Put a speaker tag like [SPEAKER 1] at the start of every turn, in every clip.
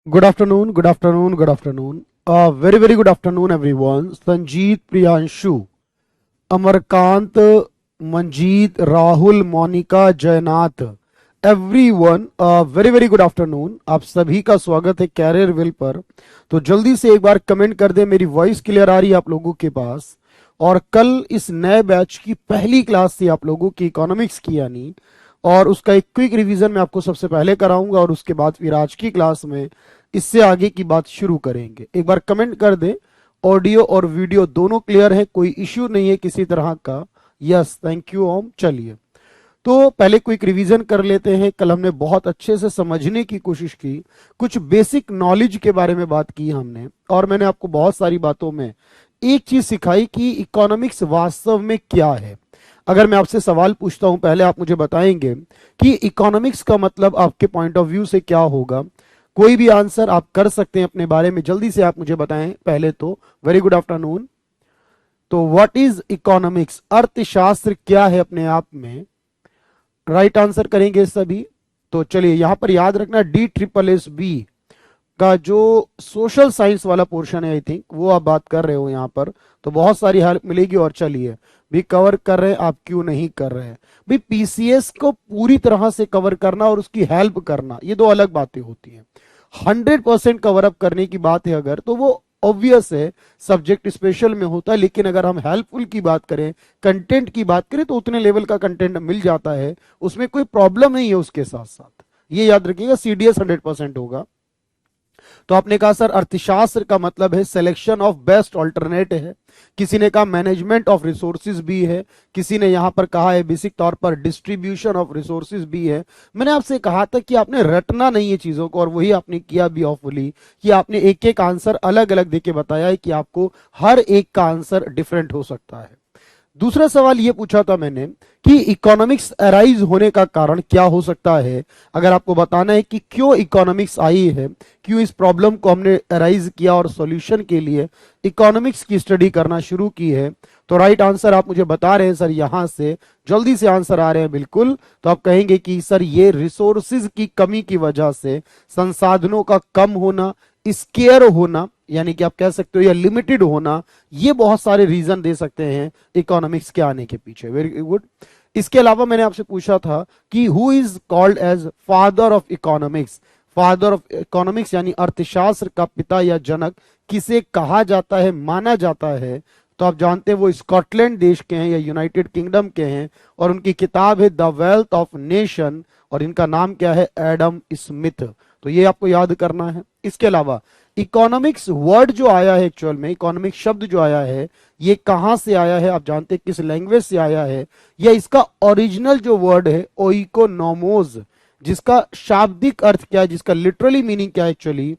[SPEAKER 1] Good afternoon, good afternoon, good afternoon. Very good afternoon, everyone. Sanjeet Priyanshu, Amarkant, Manjeet, Rahul, Monica, Jaynath, everyone very good afternoon. आप सभी का स्वागत है career will पर। तो जल्दी से एक बार कमेंट कर दे, मेरी वॉइस क्लियर आ रही है आप लोगों के पास। और कल इस नए बैच की पहली क्लास थी आप लोगों की इकोनॉमिक्स की यानी, और उसका एक क्विक रिवीजन मैं आपको सबसे पहले कराऊंगा और उसके बाद फिर आज की क्लास में इससे आगे की बात शुरू करेंगे। एक बार कमेंट कर दे, ऑडियो और वीडियो दोनों क्लियर है, कोई इश्यू नहीं है किसी तरह का। यस, थैंक यू ओम। चलिए तो पहले क्विक रिवीजन कर लेते हैं। कल हमने बहुत अच्छे से समझने की कोशिश की, कुछ बेसिक नॉलेज के बारे में बात की हमने, और मैंने आपको बहुत सारी बातों में एक चीज सिखाई कि इकोनॉमिक्स वास्तव में क्या है। अगर मैं आपसे सवाल पूछता हूं, पहले आप मुझे बताएंगे कि इकोनॉमिक्स का मतलब आपके पॉइंट ऑफ व्यू से क्या होगा। कोई भी आंसर आप कर सकते हैं अपने बारे में, जल्दी से आप मुझे बताएं। पहले तो वेरी गुड आफ्टरनून। तो व्हाट इज इकोनॉमिक्स, अर्थशास्त्र क्या है अपने आप में? राइट आंसर करेंगे सभी। तो चलिए यहां पर याद रखना, DSSB का जो सोशल साइंस वाला पोर्शन है, आई थिंक वो आप बात कर रहे हो यहां पर, तो बहुत सारी हेल्प मिलेगी। और चलिए भी कवर कर रहे हैं, आप क्यों नहीं कर रहे हैं भाई? पीसीएस को पूरी तरह से कवर करना और उसकी हेल्प करना, ये दो अलग बातें होती हैं। 100% कवर अप करने की बात है अगर, तो वो ऑब्वियस है सब्जेक्ट स्पेशल में होता है, लेकिन अगर हम हेल्पफुल की बात करें, कंटेंट की बात करें, तो उतने लेवल का कंटेंट मिल जाता है, उसमें कोई प्रॉब्लम नहीं है। उसके साथ साथ ये याद रखिएगा, सीडीएस 100% होगा। तो आपने कहा सर अर्थशास्त्र का मतलब है सिलेक्शन ऑफ बेस्ट ऑल्टरनेट है, किसी ने कहा मैनेजमेंट ऑफ रिसोर्सेज भी है, किसी ने यहां पर कहा है बेसिक तौर पर डिस्ट्रीब्यूशन ऑफ रिसोर्सेज भी है। मैंने आपसे कहा था कि आपने रटना नहीं है चीजों को, और वही आपने किया भी ऑफुली, कि आपने एक एक आंसर अलग अलग देके बताया है कि आपको हर एक का आंसर डिफरेंट हो सकता है। दूसरा सवाल यह पूछा था मैंने कि इकोनॉमिक्स अराइज होने का कारण क्या हो सकता है। अगर आपको बताना है कि क्यों इकोनॉमिक्स आई है, क्यों इस प्रॉब्लम को हमने अराइज किया और सॉल्यूशन के लिए इकोनॉमिक्स की स्टडी करना शुरू की है, तो राइट आंसर आप मुझे बता रहे हैं सर, यहां से जल्दी से आंसर आ रहे हैं बिल्कुल। तो आप कहेंगे कि सर ये रिसोर्सेज की कमी की वजह से, संसाधनों का कम होना, स्केयर होना, यानी कि आप कह सकते हो या लिमिटेड होना, ये बहुत सारे रीजन दे सकते हैं इकोनॉमिक्स के आने के पीछे। Very good. इसके अलावा मैंने आपसे पूछा था कि who is called as father of economics. Father of economics यानी अर्थशास्त्र का पिता या जनक किसे कहा जाता है, माना जाता है? तो आप जानते हैं वो स्कॉटलैंड देश के हैं या यूनाइटेड किंगडम के हैं, और उनकी किताब है द वेल्थ ऑफ नेशन, और इनका नाम क्या है? Adam Smith. तो ये आपको याद करना है। इसके अलावा इकोनॉमिक्स वर्ड जो आया है, एक्चुअल में इकोनॉमिक्स शब्द जो आया है, ये कहां से आया है? आप जानते हैं किस लैंग्वेज से आया है? या इसका ओरिजिनल जो वर्ड है ओइकोनोमोस, जिसका शाब्दिक अर्थ क्या है, जिसका लिटरली मीनिंग क्या है? एक्चुअली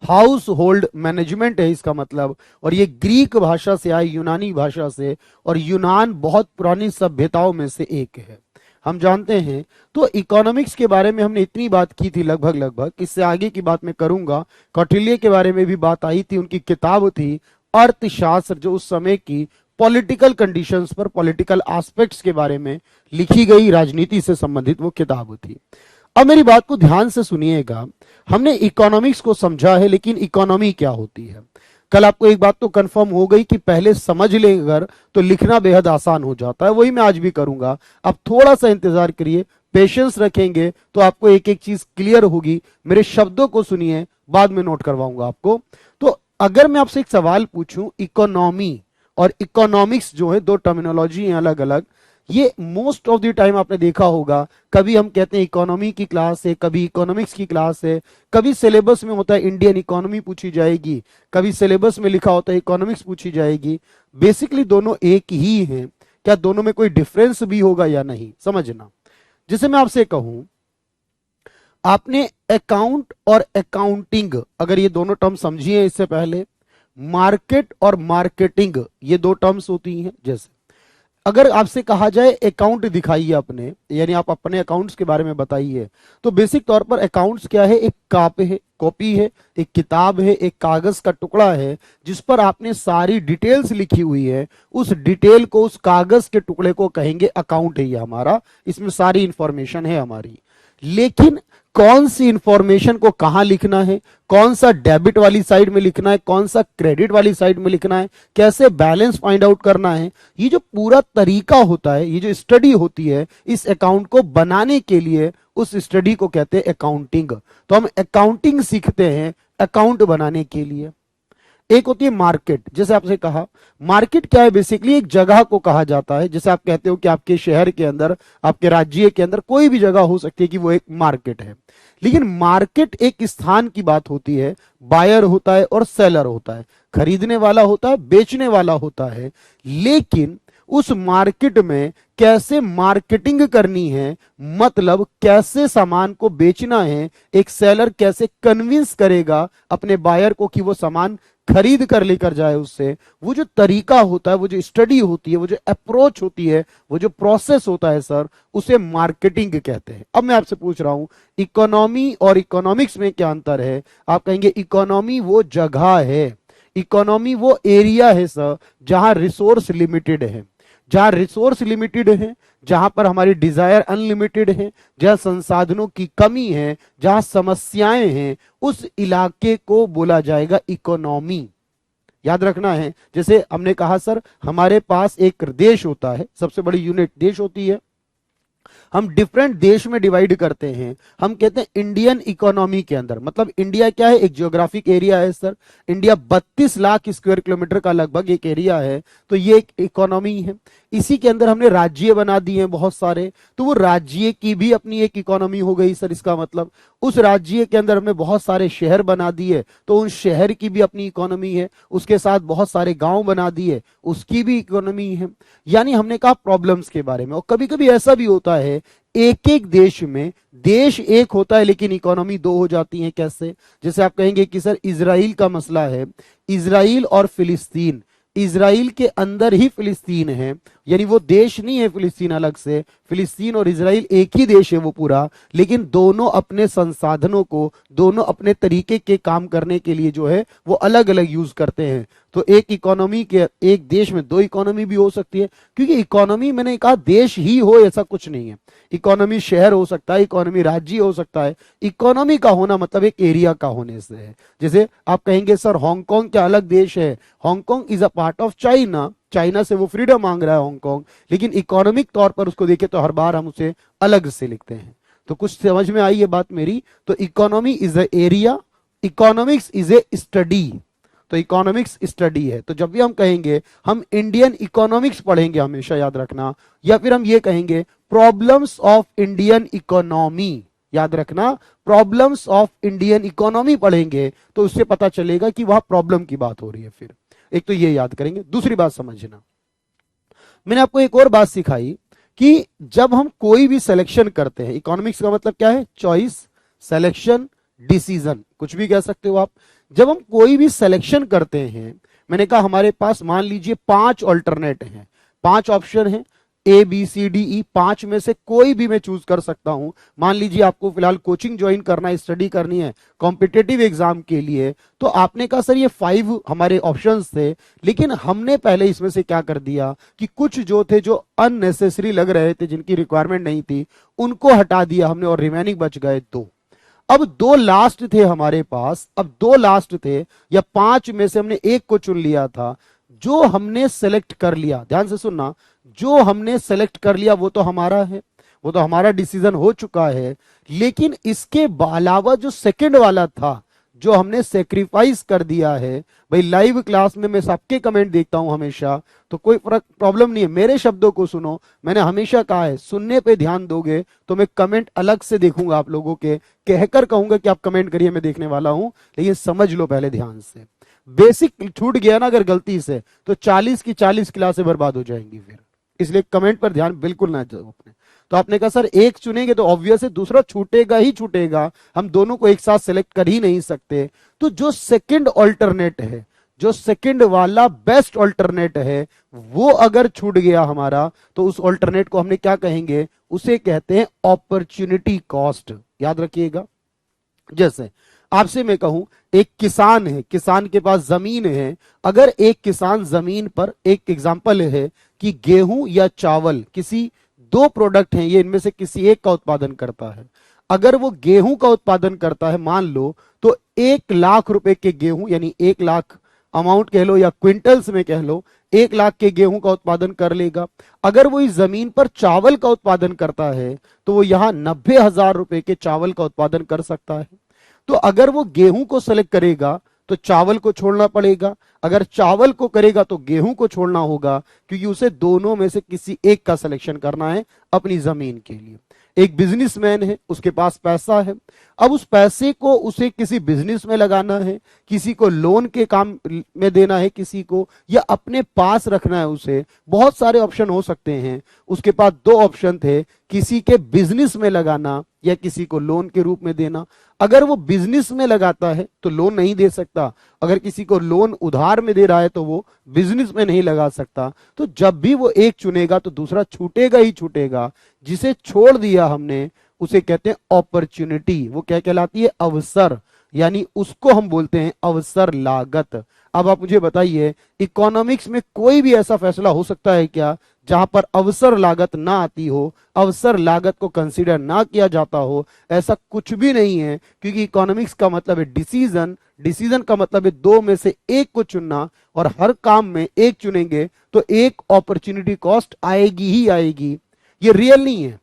[SPEAKER 1] हाउस होल्ड मैनेजमेंट है इसका मतलब। और ये ग्रीक भाषा से आए, यूनानी भाषा से, और यूनान बहुत पुरानी सभ्यताओं में से एक है, हम जानते हैं। तो इकोनॉमिक्स के बारे में हमने इतनी बात की थी लगभग, इससे आगे की बात मैं करूंगा। कौटिल्य के बारे में भी बात आई थी, उनकी किताब थी अर्थशास्त्र, जो उस समय की पॉलिटिकल कंडीशंस पर, पॉलिटिकल एस्पेक्ट्स के बारे में लिखी गई, राजनीति से संबंधित वो किताब थी। अब मेरी बात को ध्यान से सुनिएगा। हमने इकोनॉमिक्स को समझा है, लेकिन इकोनॉमी क्या होती है? कल आपको एक बात तो कंफर्म हो गई कि पहले समझ लें अगर, तो लिखना बेहद आसान हो जाता है। वही मैं आज भी करूंगा। अब थोड़ा सा इंतजार करिए, पेशेंस रखेंगे तो आपको एक एक चीज क्लियर होगी। मेरे शब्दों को सुनिए, बाद में नोट करवाऊंगा आपको। तो अगर मैं आपसे एक सवाल पूछूं, इकोनॉमी और इकोनॉमिक्स जो है दो टर्मिनोलॉजी है अलग अलग, ये मोस्ट ऑफ द टाइम आपने देखा होगा, कभी हम कहते हैं इकोनॉमी की क्लास है, कभी इकोनॉमिक्स की क्लास है, कभी सिलेबस में होता है इंडियन इकोनॉमी पूछी जाएगी, कभी सिलेबस में लिखा होता है इकोनॉमिक्स पूछी जाएगी। बेसिकली दोनों एक ही हैं। क्या दोनों में कोई डिफरेंस भी होगा या नहीं, समझना। जैसे मैं आपसे कहूं, आपने अकाउंट और अकाउंटिंग, अगर ये दोनों टर्म समझिए इससे पहले, मार्केट और मार्केटिंग ये दो टर्म्स होती हैं। जैसे अगर आपसे कहा जाए अकाउंट दिखाइए अपने, यानी आप अपने अकाउंट्स के बारे में बताइए, तो बेसिक तौर पर अकाउंट्स क्या है? एक कॉपी है, एक किताब है, एक कागज का टुकड़ा है, जिस पर आपने सारी डिटेल्स लिखी हुई है। उस डिटेल को, उस कागज के टुकड़े को कहेंगे अकाउंट है ये हमारा, इसमें सारी इंफॉर्मेशन है हमारी। लेकिन कौन सी इंफॉर्मेशन को कहां लिखना है, कौन सा डेबिट वाली साइड में लिखना है, कौन सा क्रेडिट वाली साइड में लिखना है, कैसे बैलेंस फाइंड आउट करना है, ये जो पूरा तरीका होता है, ये जो स्टडी होती है इस अकाउंट को बनाने के लिए, उस स्टडी को कहते हैं अकाउंटिंग। तो हम अकाउंटिंग सीखते हैं अकाउंट बनाने के लिए। एक होती है मार्केट, जैसे आपसे कहा मार्केट क्या है, बेसिकली एक जगह को कहा जाता है। जैसे आप कहते हो कि आपके शहर के अंदर, आपके राज्य के अंदर कोई भी जगह हो सकती है कि वो एक मार्केट है। लेकिन मार्केट एक स्थान की बात होती है, बायर होता है और सेलर होता है, खरीदने वाला होता है, बेचने वाला होता है। लेकिन उस मार्केट में कैसे मार्केटिंग करनी है, मतलब कैसे सामान को बेचना है, एक सेलर कैसे कन्विंस करेगा अपने बायर को कि वो सामान खरीद कर लेकर जाए उससे, वो जो तरीका होता है, वो जो स्टडी होती है, वो जो अप्रोच होती है, वो जो प्रोसेस होता है सर, उसे मार्केटिंग कहते हैं। अब मैं आपसे पूछ रहा हूं इकोनॉमी और इकोनॉमिक्स में क्या अंतर है। आप कहेंगे इकोनॉमी वो जगह है, इकोनॉमी वो एरिया है सर जहां रिसोर्स लिमिटेड है, जहां रिसोर्स लिमिटेड है, जहां पर हमारी डिजायर अनलिमिटेड है, जहां संसाधनों की कमी है, जहां समस्याएं हैं, उस इलाके को बोला जाएगा इकोनॉमी। याद रखना है, जैसे हमने कहा सर हमारे पास एक देश होता है, सबसे बड़ी यूनिट देश होती है, हम डिफरेंट देश में डिवाइड करते हैं, हम कहते हैं इंडियन इकोनॉमी के अंदर। मतलब इंडिया क्या है, एक ज्योग्राफिक एरिया है sir, India 32 lakh square kilometre का लगभग एक एरिया है, तो ये एक इकोनॉमी है। इसी के अंदर हमने राज्य बना दिए हैं बहुत सारे, तो वो राज्य की भी अपनी एक इकोनॉमी हो गई सर। इसका मतलब उस राज्य के अंदर हमने बहुत सारे शहर बना दिए, तो उन शहर की भी अपनी इकोनॉमी है, उसके साथ बहुत सारे गांव बना दिए, उसकी भी इकोनॉमी है। यानी हमने कहा प्रॉब्लम्स के बारे में। और कभी कभी ऐसा भी होता है एक एक देश में, देश एक होता है लेकिन इकोनॉमी दो हो जाती है। कैसे? जैसे आप कहेंगे कि सर इजराइल का मसला है, इजराइल और फिलिस्तीन, इजराइल के अंदर ही फिलिस्तीन है, यानी वो देश नहीं है फिलिस्तीन अलग से, फिलिस्तीन और इजराइल एक ही देश है वो पूरा, लेकिन दोनों अपने संसाधनों को, दोनों अपने तरीके के काम करने के लिए जो है वो अलग अलग यूज करते हैं। तो एक इकोनॉमी के, एक देश में दो इकोनॉमी भी हो सकती है, क्योंकि इकोनॉमी मैंने कहा देश ही हो ऐसा कुछ नहीं है। इकोनॉमी शहर हो सकता है, इकोनॉमी राज्य हो सकता है। इकोनॉमी का होना मतलब एक एरिया का होने से है। जैसे आप कहेंगे सर हांगकांग क्या अलग देश है, Hong Kong is a part of China, China से वो फ्रीडम मांग रहा है हांगकांग, लेकिन इकोनॉमिक तौर पर उसको देखें तो हर बार हम उसे अलग से लिखते हैं। तो कुछ समझ में आई ये बात मेरी? तो economy is a area, economics is a study. तो इकोनॉमिक्स स्टडी है। तो जब भी हम कहेंगे हम इंडियन इकोनॉमिक्स पढ़ेंगे, हमेशा याद रखना, या फिर हम ये कहेंगे प्रॉब्लम्स ऑफ इंडियन इकोनॉमी, याद रखना प्रॉब्लम्स ऑफ इंडियन इकोनॉमी पढ़ेंगे, तो उससे पता चलेगा कि वहां प्रॉब्लम की बात हो रही है। फिर एक तो ये याद करेंगे। दूसरी बात समझना, मैंने आपको एक और बात सिखाई कि जब हम कोई भी सिलेक्शन करते हैं, इकोनॉमिक्स का मतलब क्या है? चॉइस, सिलेक्शन, डिसीजन, कुछ भी कह सकते हो आप। जब हम कोई भी सिलेक्शन करते हैं, मैंने कहा हमारे पास मान लीजिए 5 ऑल्टरनेट हैं, 5 ऑप्शन हैं, A B C D E, 5 में से कोई भी मैं चूज कर सकता हूं। मान लीजिए आपको फिलहाल कोचिंग ज्वाइन करना है, स्टडी करनी है कॉम्पिटेटिव एग्जाम के लिए, तो आपने कहा सर ये 5 हमारे ऑप्शंस थे, लेकिन हमने पहले इसमें से क्या कर दिया कि कुछ जो थे, जो अननेसेसरी लग रहे थे, जिनकी रिक्वायरमेंट नहीं थी, उनको हटा दिया हमने, और रिमेनिंग बच गए 2। अब 2 लास्ट थे हमारे पास, अब 2 लास्ट थे, या 5 में से हमने एक को चुन लिया था। जो हमने सेलेक्ट कर लिया, ध्यान से सुनना, जो हमने सेलेक्ट कर लिया वो तो हमारा है, वो तो हमारा डिसीजन हो चुका है। लेकिन इसके अलावा जो सेकंड वाला था, जो हमने सेक्रीफाइस कर दिया है, भाई लाइव क्लास में मैं सबके कमेंट देखता हूं हमेशा, तो कोई फर्क प्रॉब्लम नहीं है, मेरे शब्दों को सुनो। मैंने हमेशा कहा है सुनने पे ध्यान दोगे तो मैं कमेंट अलग से देखूंगा आप लोगों के, कहकर कहूंगा कि आप कमेंट करिए, मैं देखने वाला हूं, लेकिन समझ लो पहले ध्यान से। बेसिक छूट गया ना अगर गलती से, तो 40 की 40 क्लासें बर्बाद हो जाएंगी फिर, इसलिए कमेंट पर ध्यान बिल्कुल ना दो अपने। तो आपने कहा सर एक चुनेंगे तो ऑब्वियस है दूसरा छूटेगा ही छूटेगा, हम दोनों को एक साथ सेलेक्ट कर ही नहीं सकते। तो जो सेकंड ऑल्टरनेट है, जो सेकंड वाला बेस्ट ऑल्टरनेट है, वो अगर छूट गया हमारा, तो उस ऑल्टरनेट को हमने क्या कहेंगे? उसे कहते हैं अपॉर्चुनिटी कॉस्ट। याद रखिएगा, जैसे आपसे मैं कहूं एक किसान है, किसान के पास जमीन है, अगर एक किसान जमीन पर, एक एग्जांपल है कि गेहूं या चावल, किसी 2 प्रोडक्ट हैं, ये इनमें से किसी एक का उत्पादन करता है। अगर वो गेहूं का उत्पादन करता है, मान लो तो 1 लाख रुपए के गेहूं, यानी 1 लाख अमाउंट कह लो या क्विंटल्स में कह लो, 1 लाख के गेहूं का उत्पादन कर लेगा। अगर वो इस जमीन पर चावल का उत्पादन करता है तो वो यहां 90,000 रुपए के चावल का उत्पादन कर सकता है। तो अगर वो गेहूं को सेलेक्ट करेगा तो चावल को छोड़ना पड़ेगा, अगर चावल को करेगा तो गेहूं को छोड़ना होगा, क्योंकि उसे दोनों में से किसी एक का सिलेक्शन करना है अपनी जमीन के लिए। एक बिजनेसमैन है, उसके पास पैसा है, अब उस पैसे को उसे किसी बिजनेस में लगाना है, किसी को लोन के काम में देना है, किसी को, या अपने पास रखना है उसे। बहुत सारे ऑप्शन हो सकते हैं। उसके पास 2 ऑप्शन थे, किसी के बिजनेस में लगाना या किसी को लोन के रूप में देना। अगर वो बिजनेस में लगाता है तो लोन नहीं दे सकता, अगर किसी को लोन उधार में दे रहा है तो वो बिजनेस में नहीं लगा सकता। तो जब भी वो एक चुनेगा तो दूसरा छूटेगा ही छूटेगा। जिसे छोड़ दिया हमने उसे कहते हैं अपॉर्चुनिटी। वो क्या कहलाती है? अवसर, यानी उसको हम बोलते हैं अवसर लागत। अब आप मुझे बताइए, इकोनॉमिक्स में कोई भी ऐसा फैसला हो सकता है क्या जहां पर अवसर लागत ना आती हो, अवसर लागत को कंसीडर ना किया जाता हो? ऐसा कुछ भी नहीं है, क्योंकि इकोनॉमिक्स का मतलब है डिसीजन, डिसीजन का मतलब है 2 में से एक को चुनना, और हर काम में एक चुनेंगे तो एक अपॉर्चुनिटी कॉस्ट आएगी ही आएगी। ये रियल नहीं है,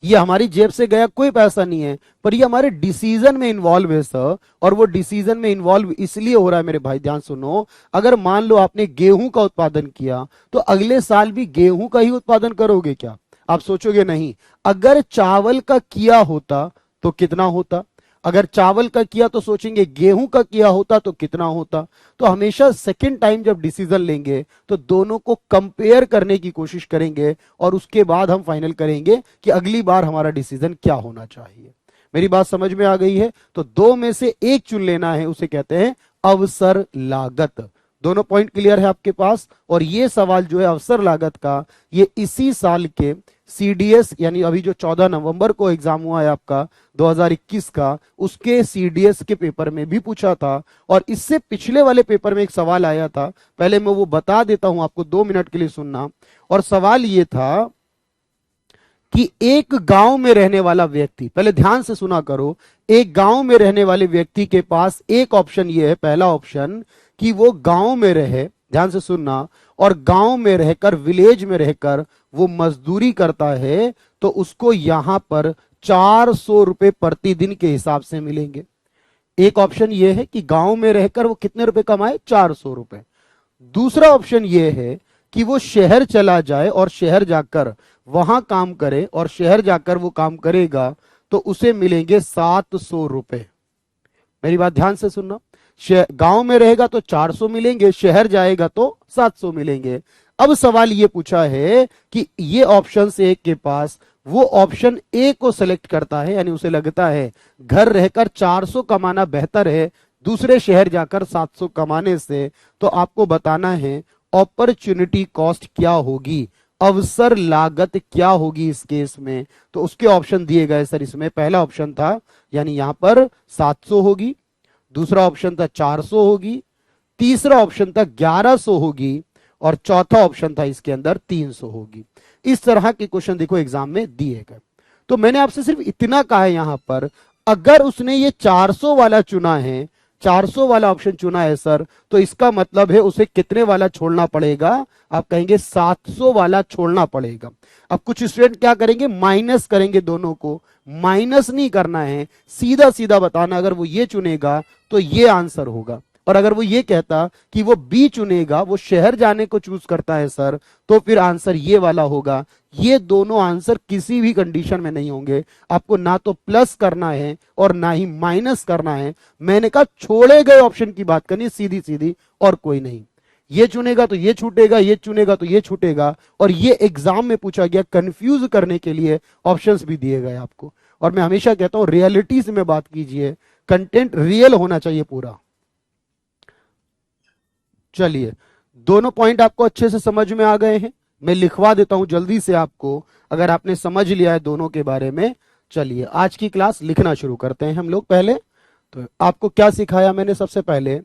[SPEAKER 1] ये हमारी जेब से गया कोई पैसा नहीं है, पर ये हमारे डिसीजन में इन्वॉल्व है सर। और वो डिसीजन में इन्वॉल्व इसलिए हो रहा है मेरे भाई, ध्यान सुनो। अगर मान लो आपने गेहूं का उत्पादन किया तो अगले साल भी गेहूं का ही उत्पादन करोगे क्या? आप सोचोगे नहीं। अगर चावल का किया होता तो कितना होता? अगर चावल का किया तो सोचेंगे गेहूं का किया होता तो कितना होता? तो हमेशा सेकंड टाइम जब डिसीजन लेंगे तो दोनों को कंपेयर करने की कोशिश करेंगे और उसके बाद हम फाइनल करेंगे कि अगली बार हमारा डिसीजन क्या होना चाहिए। मेरी बात समझ में आ गई है? तो 2 में से एक चुन लेना है, उसे कहते हैं अवसर लागत। दोनों पॉइंट क्लियर है आपके पास? और ये सवाल जो है अवसर लागत का, ये इसी साल के सीडीएस, यानी अभी जो 14 नवंबर को एग्जाम हुआ है आपका 2021 का, उसके सीडीएस के पेपर में भी पूछा था। और इससे पिछले वाले पेपर में एक सवाल आया था, पहले मैं वो बता देता हूं आपको, 2 मिनट के लिए सुनना। और सवाल ये था कि एक गांव में रहने वाला व्यक्ति, पहले ध्यान से सुना करो, एक गांव में रहने वाले व्यक्ति के पास एक ऑप्शन ये है, पहला ऑप्शन, कि वो गांव में रहे, ध्यान से सुनना, और गांव में रहकर, विलेज में रहकर वो मजदूरी करता है, तो उसको यहां पर 400 रुपए प्रतिदिन के हिसाब से मिलेंगे। एक ऑप्शन ये है कि गांव में रहकर वो कितने रुपए कमाए? 400 रुपए। दूसरा ऑप्शन ये है कि वो शहर चला जाए और शहर जाकर वहां काम करे, और शहर जाकर वो काम करेगा तो उसे मिलेंगे 700 रुपए। मेरी बात ध्यान से सुनना, गांव में रहेगा तो 400 मिलेंगे, शहर जाएगा तो 700 मिलेंगे। अब सवाल ये पूछा है कि ये ऑप्शन से एक के पास वो ऑप्शन ए को सिलेक्ट करता है, यानी उसे लगता है घर रहकर 400 कमाना बेहतर है दूसरे शहर जाकर 700 कमाने से, तो आपको बताना है अपॉर्चुनिटी कॉस्ट क्या होगी, अवसर लागत क्या होगी इस केस में। तो उसके ऑप्शन दिए गए सर इसमें। पहला ऑप्शन था, यानी यहां पर 700 होगी, दूसरा ऑप्शन था 400 होगी, तीसरा ऑप्शन था 1100 होगी, और चौथा ऑप्शन था इसके अंदर 300 होगी। इस तरह के क्वेश्चन देखो एग्जाम में दिए गए। तो मैंने आपसे सिर्फ इतना कहा है यहां पर, अगर उसने ये 400 वाला चुना है, 400 वाला ऑप्शन चुना है सर, तो इसका मतलब है उसे कितने वाला छोड़ना पड़ेगा? आप कहेंगे 700 वाला छोड़ना पड़ेगा। अब कुछ स्टूडेंट क्या करेंगे? माइनस करेंगे दोनों को। माइनस नहीं करना है, सीधा सीधा बताना, अगर वो ये चुनेगा तो ये आंसर होगा, और अगर वो ये कहता कि वो बी चुनेगा, वो शहर जाने को चूज करता है सर, तो फिर आंसर ये वाला होगा। ये दोनों आंसर किसी भी कंडीशन में नहीं होंगे। आपको ना तो प्लस करना है और ना ही माइनस करना है। मैंने कहा छोड़े गए ऑप्शन की बात करनी, सीधी सीधी, और कोई नहीं। ये चुनेगा तो ये छूटेगा, ये चुनेगा तो ये छूटेगा। और ये एग्जाम में पूछा गया, कंफ्यूज करने के लिए ऑप्शंस भी दिए गए आपको। और मैं हमेशा कहता हूं रियलिटी से में बात कीजिए, कंटेंट रियल होना चाहिए पूरा। चलिए, दोनों पॉइंट आपको अच्छे से समझ में आ गए हैं? मैं लिखवा देता हूं जल्दी से आपको, अगर आपने समझ लिया है दोनों के बारे में। चलिए आज की क्लास लिखना शुरू करते हैं हम लोग। पहले तो आपको क्या सिखाया मैंने? सबसे पहले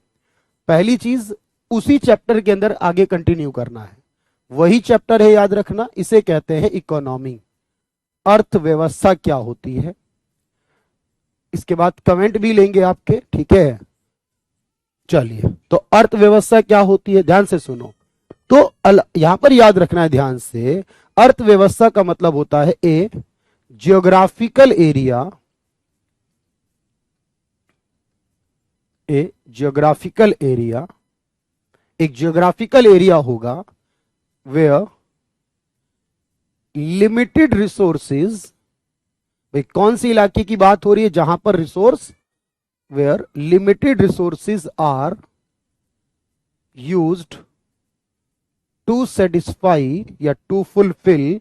[SPEAKER 1] पहली चीज, उसी चैप्टर के अंदर आगे कंटिन्यू करना है। वही चैप्टर है, याद रखना, इसे कहते हैं इकोनॉमी। अर्थव्यवस्था क्या होती है, इसके बाद कमेंट भी लेंगे आपके, ठीक है। चलिए, तो अर्थव्यवस्था क्या होती है, ध्यान से सुनो। तो यहां पर याद रखना है ध्यान से, अर्थव्यवस्था का मतलब होता है ए जियोग्राफिकल एरिया, ए जियोग्राफिकल एरिया, एक जियोग्राफिकल एरिया होगा वेयर लिमिटेड रिसोर्सेज, भाई कौन सी इलाके की बात हो रही है जहां पर resource, where limited resources are used to satisfy या टू फुलफिल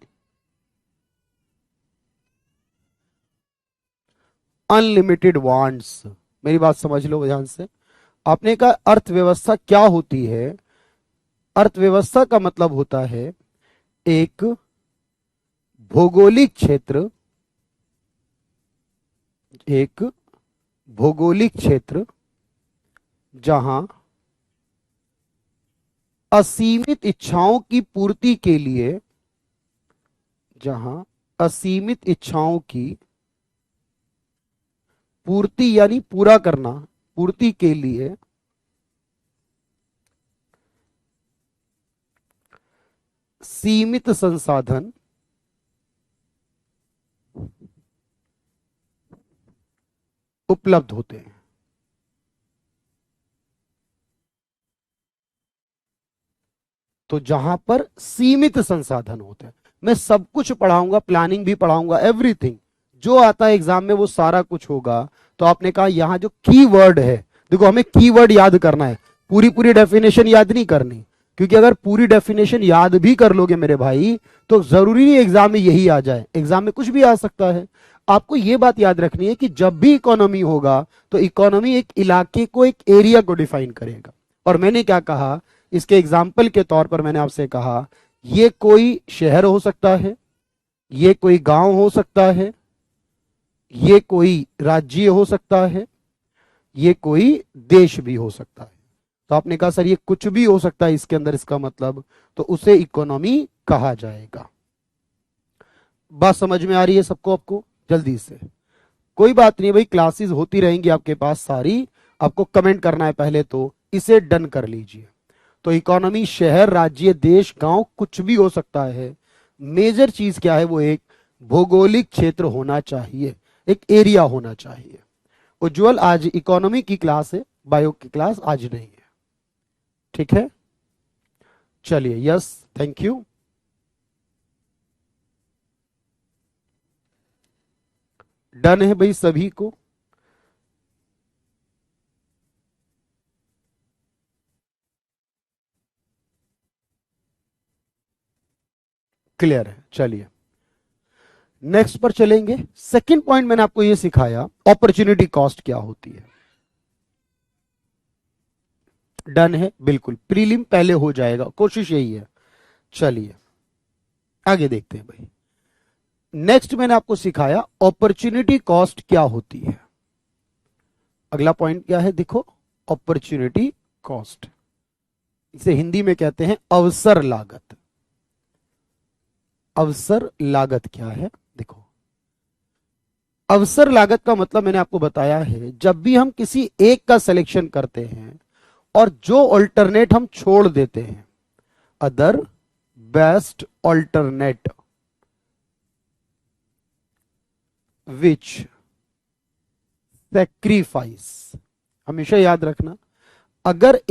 [SPEAKER 1] अनलिमिटेड वांट्स। मेरी बात समझ लो ध्यान से। आपने कहा अर्थव्यवस्था क्या होती है, अर्थव्यवस्था का मतलब होता है एक भौगोलिक क्षेत्र, एक भौगोलिक क्षेत्र जहां असीमित इच्छाओं की पूर्ति के लिए, जहां असीमित इच्छाओं की पूर्ति यानी पूरा करना, पूर्ति के लिए सीमित संसाधन उपलब्ध होते हैं। तो जहां पर सीमित संसाधन होते हैं, मैं सब कुछ पढ़ाऊंगा, प्लानिंग भी पढ़ाऊंगा, एवरीथिंग जो आता है एग्जाम में वो सारा कुछ होगा। तो आपने कहा यहां जो की वर्ड है, देखो हमें की वर्ड याद करना है, पूरी पूरी डेफिनेशन याद नहीं करनी, क्योंकि अगर पूरी डेफिनेशन याद भी कर लोगे मेरे भाई तो जरूरी नहीं एग्जाम में यही आ जाए, एग्जाम में कुछ भी आ सकता है। आपको यह बात याद रखनी है कि जब भी इकोनॉमी होगा तो इकोनॉमी एक इलाके को, एक एरिया को डिफाइन करेगा। और मैंने क्या कहा, इसके एग्जाम्पल के तौर पर मैंने आपसे कहा ये कोई शहर हो सकता है, ये कोई गांव हो सकता है, ये कोई राज्य हो सकता है, ये कोई देश भी हो सकता है। तो आपने कहा सर ये कुछ भी हो सकता है इसके अंदर, इसका मतलब तो उसे इकोनॉमी कहा जाएगा। बात समझ में आ रही है सबको? आपको जल्दी से, कोई बात नहीं भाई, क्लासेस होती रहेंगी आपके पास सारी, आपको कमेंट करना है पहले, तो इसे डन कर लीजिए। तो इकोनॉमी शहर, राज्य, देश, गांव कुछ भी हो सकता है। मेजर चीज क्या है, वो एक भौगोलिक क्षेत्र होना चाहिए, एक एरिया होना चाहिए। उज्जवल आज इकोनॉमी की क्लास है, बायो की क्लास आज नहीं है, ठीक है। चलिए, यस, थैंक यू। डन है भाई सभी को? क्लियर है? चलिए नेक्स्ट पर चलेंगे। सेकंड पॉइंट मैंने आपको यह सिखाया, अपॉर्चुनिटी कॉस्ट क्या होती है। डन है, बिल्कुल प्रीलिम पहले हो जाएगा, कोशिश यही है। चलिए आगे देखते हैं भाई। नेक्स्ट मैंने आपको सिखाया अपॉर्चुनिटी कॉस्ट क्या होती है। अगला पॉइंट क्या है, देखो अपॉर्चुनिटी कॉस्ट, इसे हिंदी में कहते हैं अवसर लागत। अवसर लागत क्या है, देखो अवसर लागत का मतलब मैंने आपको बताया है, जब भी हम किसी एक का सिलेक्शन करते हैं और जो अल्टरनेट हम छोड़ देते हैं, अदर बेस्ट अल्टरनेट विच सैक्रिफाइस, हमेशा याद रखना, अगर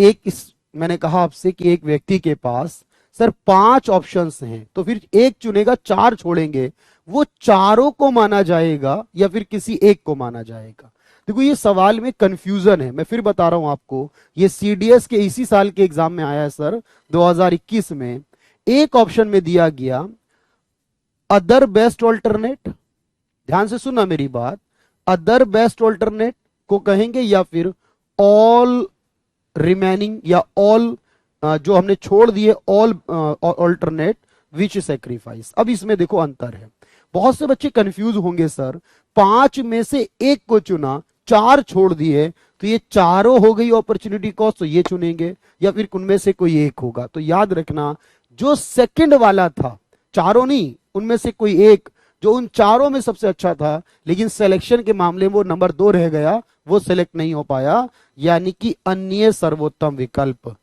[SPEAKER 1] मैंने कहा आपसे कि एक व्यक्ति के पास सर 5 ऑप्शंस हैं, तो फिर एक चुनेगा, 4 छोड़ेंगे, वो चारों को माना जाएगा या फिर किसी एक को माना जाएगा। देखो ये सवाल में कंफ्यूजन है, मैं फिर बता रहा हूं आपको, ये सीडीएस के इसी साल के एग्जाम में आया है सर 2021 में। एक ऑप्शन में दिया गया अदर बेस्ट ऑल्टरनेट, ध्यान से सुनना मेरी बात, अदर बेस्ट ऑल्टरनेट को कहेंगे या फिर ऑल रिमेनिंग या ऑल जो हमने छोड़ दिए ऑल ऑल्टरनेट विच सैक्रिफाइस। अब इसमें देखो अंतर है, बहुत से बच्चे कंफ्यूज होंगे सर 5 में से एक को चुना, 4 छोड़ दिए, तो ये चारों हो गई अपॉर्चुनिटी कॉस्ट, तो ये चुनेंगे या फिर उनमें से कोई एक होगा। तो याद रखना जो सेकंड वाला था, चारों नहीं, उनमें से कोई एक, जो उन चारों में सबसे अच्छा था, लेकिन सिलेक्शन के मामले में वो नंबर 2 रह गया, वो सिलेक्ट नहीं हो पाया, यानी कि अन्य सर्वोत्तम विकल्प।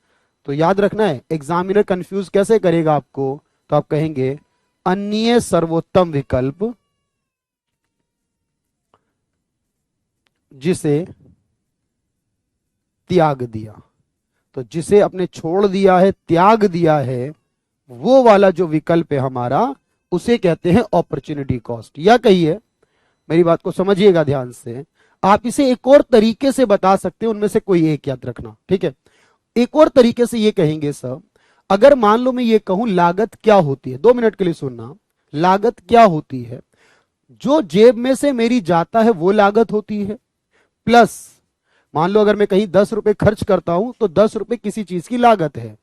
[SPEAKER 1] तो याद रखना है, एग्जामिनर कंफ्यूज कैसे करेगा आपको, तो आप कहेंगे अन्य सर्वोत्तम विकल्प जिसे त्याग दिया। तो जिसे आपने छोड़ दिया है, त्याग दिया है, वो वाला जो विकल्प है हमारा, उसे कहते हैं अपॉर्चुनिटी कॉस्ट। या कहिए, मेरी बात को समझिएगा ध्यान से, आप इसे एक और तरीके से बता सकते हैं, उनमें से कोई एक याद रखना, ठीक है। एक और तरीके से ये कहेंगे सर, अगर मान लो मैं ये कहूं लागत क्या होती है, 2 मिनट के लिए सुनना, लागत क्या होती है, जो जेब में से मेरी जाता है वो लागत होती है, प्लस मान लो अगर मैं कहीं 10 रुपए खर्च करता हूं तो 10 रुपए किसी चीज की लागत है।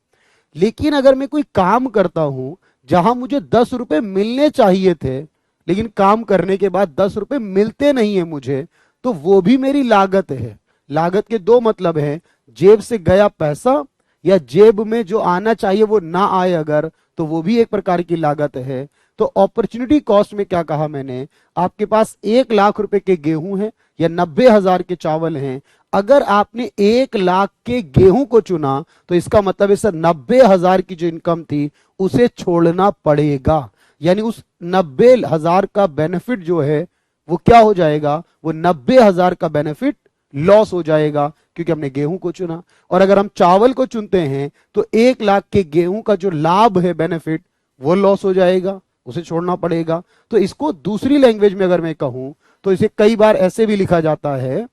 [SPEAKER 1] लेकिन अगर मैं कोई काम करता हूं जहां मुझे 10 रुपए मिलने चाहिए थे, लेकिन काम करने के बाद 10 रुपए मिलते नहीं है मुझे, तो वो भी मेरी लागत है। लागत के दो मतलब है, जेब से गया पैसा, या जेब में जो आना चाहिए वो ना आए अगर, तो वो भी एक प्रकार की लागत है। तो अपॉर्चुनिटी कॉस्ट में क्या कहा मैंने, आपके पास 1 लाख रुपए के गेहूं है या 90,000 के चावल हैं, अगर आपने 1 लाख के गेहूं को चुना तो इसका मतलब है सर 90,000 की जो इनकम थी उसे छोड़ना पड़ेगा। यानी उस 90,000 का बेनिफिट जो है वो क्या हो जाएगा, वो 90,000 का बेनिफिट लॉस हो जाएगा, क्योंकि हमने गेहूं को चुना। और अगर हम चावल को चुनते हैं तो 1 लाख के गेहूं का जो लाभ है, बेनिफिट, वो लॉस हो जाएगा, उसे छोड़ना पड़ेगा। तो इसको दूसरी लैंग्वेज में अगर मैं कहूं तो इसे कई बार ऐसे भी लिखा जाता है,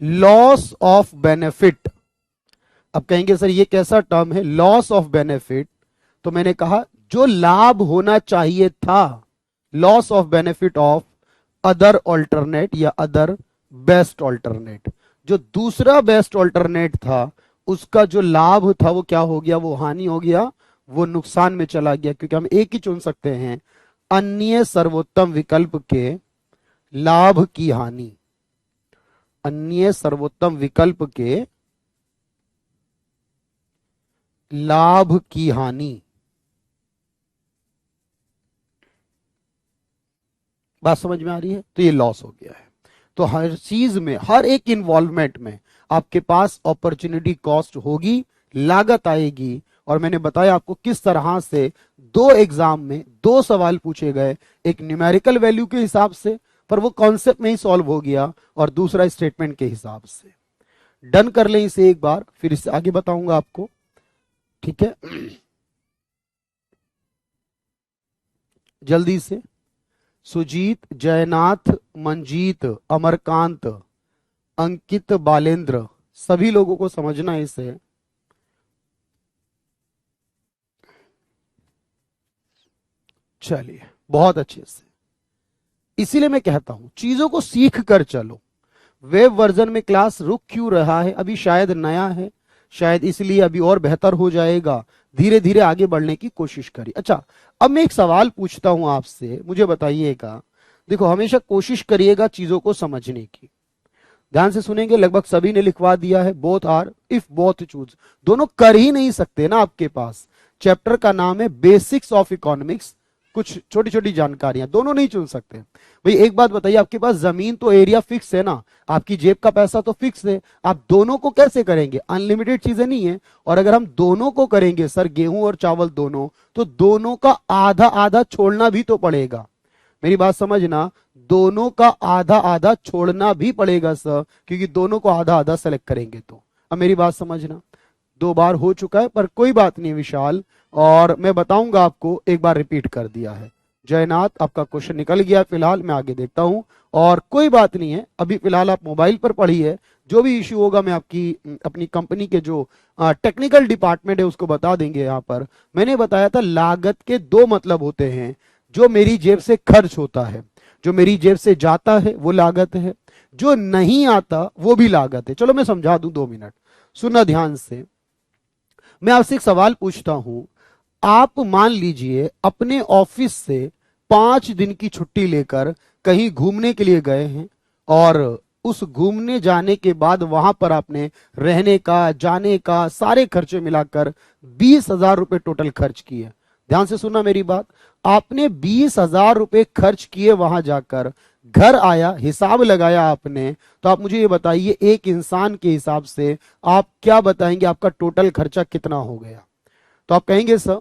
[SPEAKER 1] लॉस ऑफ बेनिफिट। अब कहेंगे सर ये कैसा टर्म है, लॉस ऑफ बेनिफिट। तो मैंने कहा जो लाभ होना चाहिए था, loss of benefit of other alternate या अदर बेस्ट ऑल्टरनेट। जो दूसरा बेस्ट ऑल्टरनेट था उसका जो लाभ था वो क्या हो गया, वो हानि हो गया, वो नुकसान में चला गया, क्योंकि हम एक ही चुन सकते हैं, अन्य सर्वोत्तम विकल्प के लाभ की हानि। अन्य सर्वोत्तम विकल्प के लाभ की हानि। बात समझ में आ रही है, तो ये लॉस हो गया है। तो हर चीज में, हर एक इन्वॉल्वमेंट में आपके पास अपॉर्चुनिटी कॉस्ट होगी, लागत आएगी। और मैंने बताया आपको किस तरह से 2 एग्जाम में 2 सवाल पूछे गए, एक न्यूमेरिकल वैल्यू के हिसाब से, पर वो कॉन्सेप्ट में ही सॉल्व हो गया, और दूसरा स्टेटमेंट के हिसाब से। डन कर लें इसे एक बार, फिर इससे आगे बताऊंगा आपको, ठीक है। जल्दी से, सुजीत, जयनाथ, मंजीत, अमरकांत, अंकित, बालेंद्र, सभी लोगों को समझना है इसे। चलिए, बहुत अच्छे से। इसीलिए मैं कहता हूं चीजों को सीख कर चलो। वेब वर्जन में क्लास रुक क्यों रहा है, अभी शायद नया है, शायद इसलिए अभी और बेहतर हो जाएगा, धीरे धीरे आगे बढ़ने की कोशिश करिए। अच्छा, अब मैं एक सवाल पूछता हूं आपसे, मुझे बताइएगा। देखो, हमेशा कोशिश करिएगा चीजों को समझने की। ध्यान से सुनेंगे, लगभग सभी ने लिखवा दिया है, both are, if both choose. दोनों कर ही नहीं सकते ना आपके पास। चैप्टर का नाम है बेसिक्स ऑफ इकोनॉमिक्स, कुछ छोटी छोटी जानकारियां, दोनों नहीं चुन सकते। भाई एक बात बताइए, आपके पास जमीन तो एरिया फिक्स है ना, आपकी जेब का पैसा तो फिक्स है, आप दोनों को कैसे करेंगे, अनलिमिटेड चीजें नहीं है। और अगर हम दोनों को करेंगे सर, गेहूं और चावल दोनों, तो दोनों का आधा आधा छोड़ना भी तो पड़ेगा। मेरी बात समझना, दोनों का आधा आधा छोड़ना भी पड़ेगा सर, क्योंकि दोनों को आधा आधा सेलेक्ट करेंगे तो। अब मेरी बात समझना, 2 बार हो चुका है, पर कोई बात नहीं विशाल, और मैं बताऊंगा आपको, एक बार रिपीट कर दिया है। जयनाथ, आपका क्वेश्चन निकल गया फिलहाल, मैं आगे देखता हूं, और कोई बात नहीं है, अभी फिलहाल आप मोबाइल पर पढ़िए। जो भी इश्यू होगा मैं आपकी अपनी कंपनी के जो टेक्निकल डिपार्टमेंट है उसको बता देंगे। यहां पर मैंने बताया था लागत के 2 मतलब होते हैं, जो मेरी जेब से खर्च होता है, जो मेरी जेब से जाता है वो लागत है, जो नहीं आता वो भी लागत है। चलो मैं समझा दूं, 2 मिनट सुनना ध्यान से। मैं आपसे एक सवाल पूछता हूं, आप मान लीजिए अपने ऑफिस से 5 दिन की छुट्टी लेकर कहीं घूमने के लिए गए हैं, और उस घूमने जाने के बाद वहां पर आपने रहने का, जाने का, सारे खर्चे मिलाकर 20,000 रुपए टोटल खर्च किए। ध्यान से सुनना मेरी बात। आपने 20,000 रुपए खर्च किए वहां जाकर, घर आया, हिसाब लगाया आपने, तो आप मुझे ये बताइए एक इंसान के हिसाब से आप क्या बताएंगे आपका टोटल खर्चा कितना हो गया? तो आप कहेंगे सर,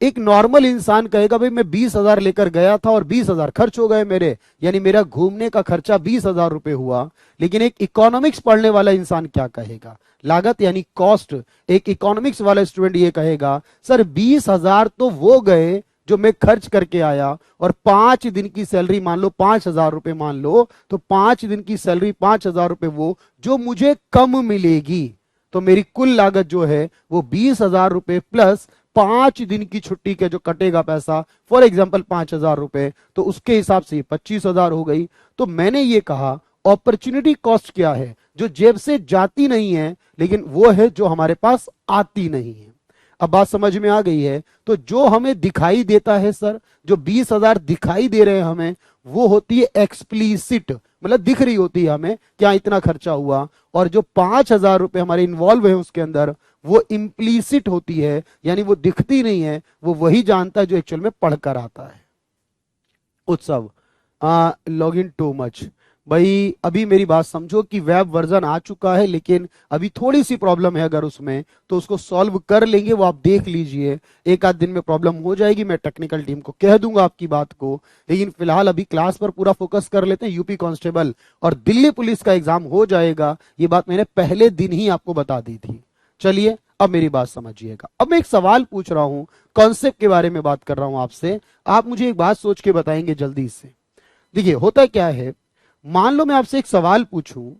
[SPEAKER 1] एक नॉर्मल इंसान कहेगा भाई मैं 20,000 लेकर गया था और 20,000 खर्च हो गए मेरे, यानी मेरा घूमने का खर्चा 20,000 रुपए हुआ। लेकिन एक इकोनॉमिक्स पढ़ने वाला इंसान क्या कहेगा? लागत यानी कॉस्ट। एक इकोनॉमिक्स वाला स्टूडेंट ये कहेगा सर 20,000 तो वो गए जो मैं खर्च करके आया, और 5 दिन की सैलरी मान लो 5,000 रुपए मान लो, तो 5 दिन की सैलरी 5,000 रुपए वो जो मुझे कम मिलेगी, तो मेरी कुल लागत जो है वो 20,000 रुपए प्लस 5 दिन की छुट्टी के जो कटेगा पैसा, फॉर एग्जाम्पल 5,000 रुपए, तो उसके हिसाब से 25,000 हो गई। तो मैंने ये कहा अपॉर्चुनिटी कॉस्ट क्या है? जो जेब से जाती नहीं है, लेकिन वो है जो हमारे पास आती नहीं है। अब बात समझ में आ गई है? तो जो हमें दिखाई देता है सर, जो 20,000 दिखाई दे रहे हैं हमें, वो होती है एक्सप्लिसिट, मतलब दिख रही होती है हमें क्या इतना खर्चा हुआ। और जो 5,000 रुपए हमारे इन्वॉल्व है उसके अंदर, वो इम्प्लीसिट होती है, यानी वो दिखती नहीं है, वो वही जानता है जो एक्चुअल में पढ़कर आता है। उत्सव लॉग इन टू मच। भाई अभी मेरी बात समझो कि वेब वर्जन आ चुका है, लेकिन अभी थोड़ी सी प्रॉब्लम है अगर उसमें, तो उसको सॉल्व कर लेंगे, वो आप देख लीजिए। एक आध दिन में प्रॉब्लम हो जाएगी, मैं टेक्निकल टीम को कह दूंगा आपकी बात को। लेकिन फिलहाल अभी क्लास पर पूरा फोकस कर लेते हैं। यूपी कांस्टेबल और दिल्ली पुलिस का एग्जाम हो जाएगा, ये बात मैंने पहले दिन ही आपको बता दी थी। चलिए अब मेरी बात समझिएगा। अब मैं एक सवाल पूछ रहा हूं, कॉन्सेप्ट के बारे में बात कर रहा हूं आपसे, आप मुझे एक बात सोच के बताएंगे जल्दी से। देखिए होता क्या है, मान लो मैं आपसे एक सवाल पूछूं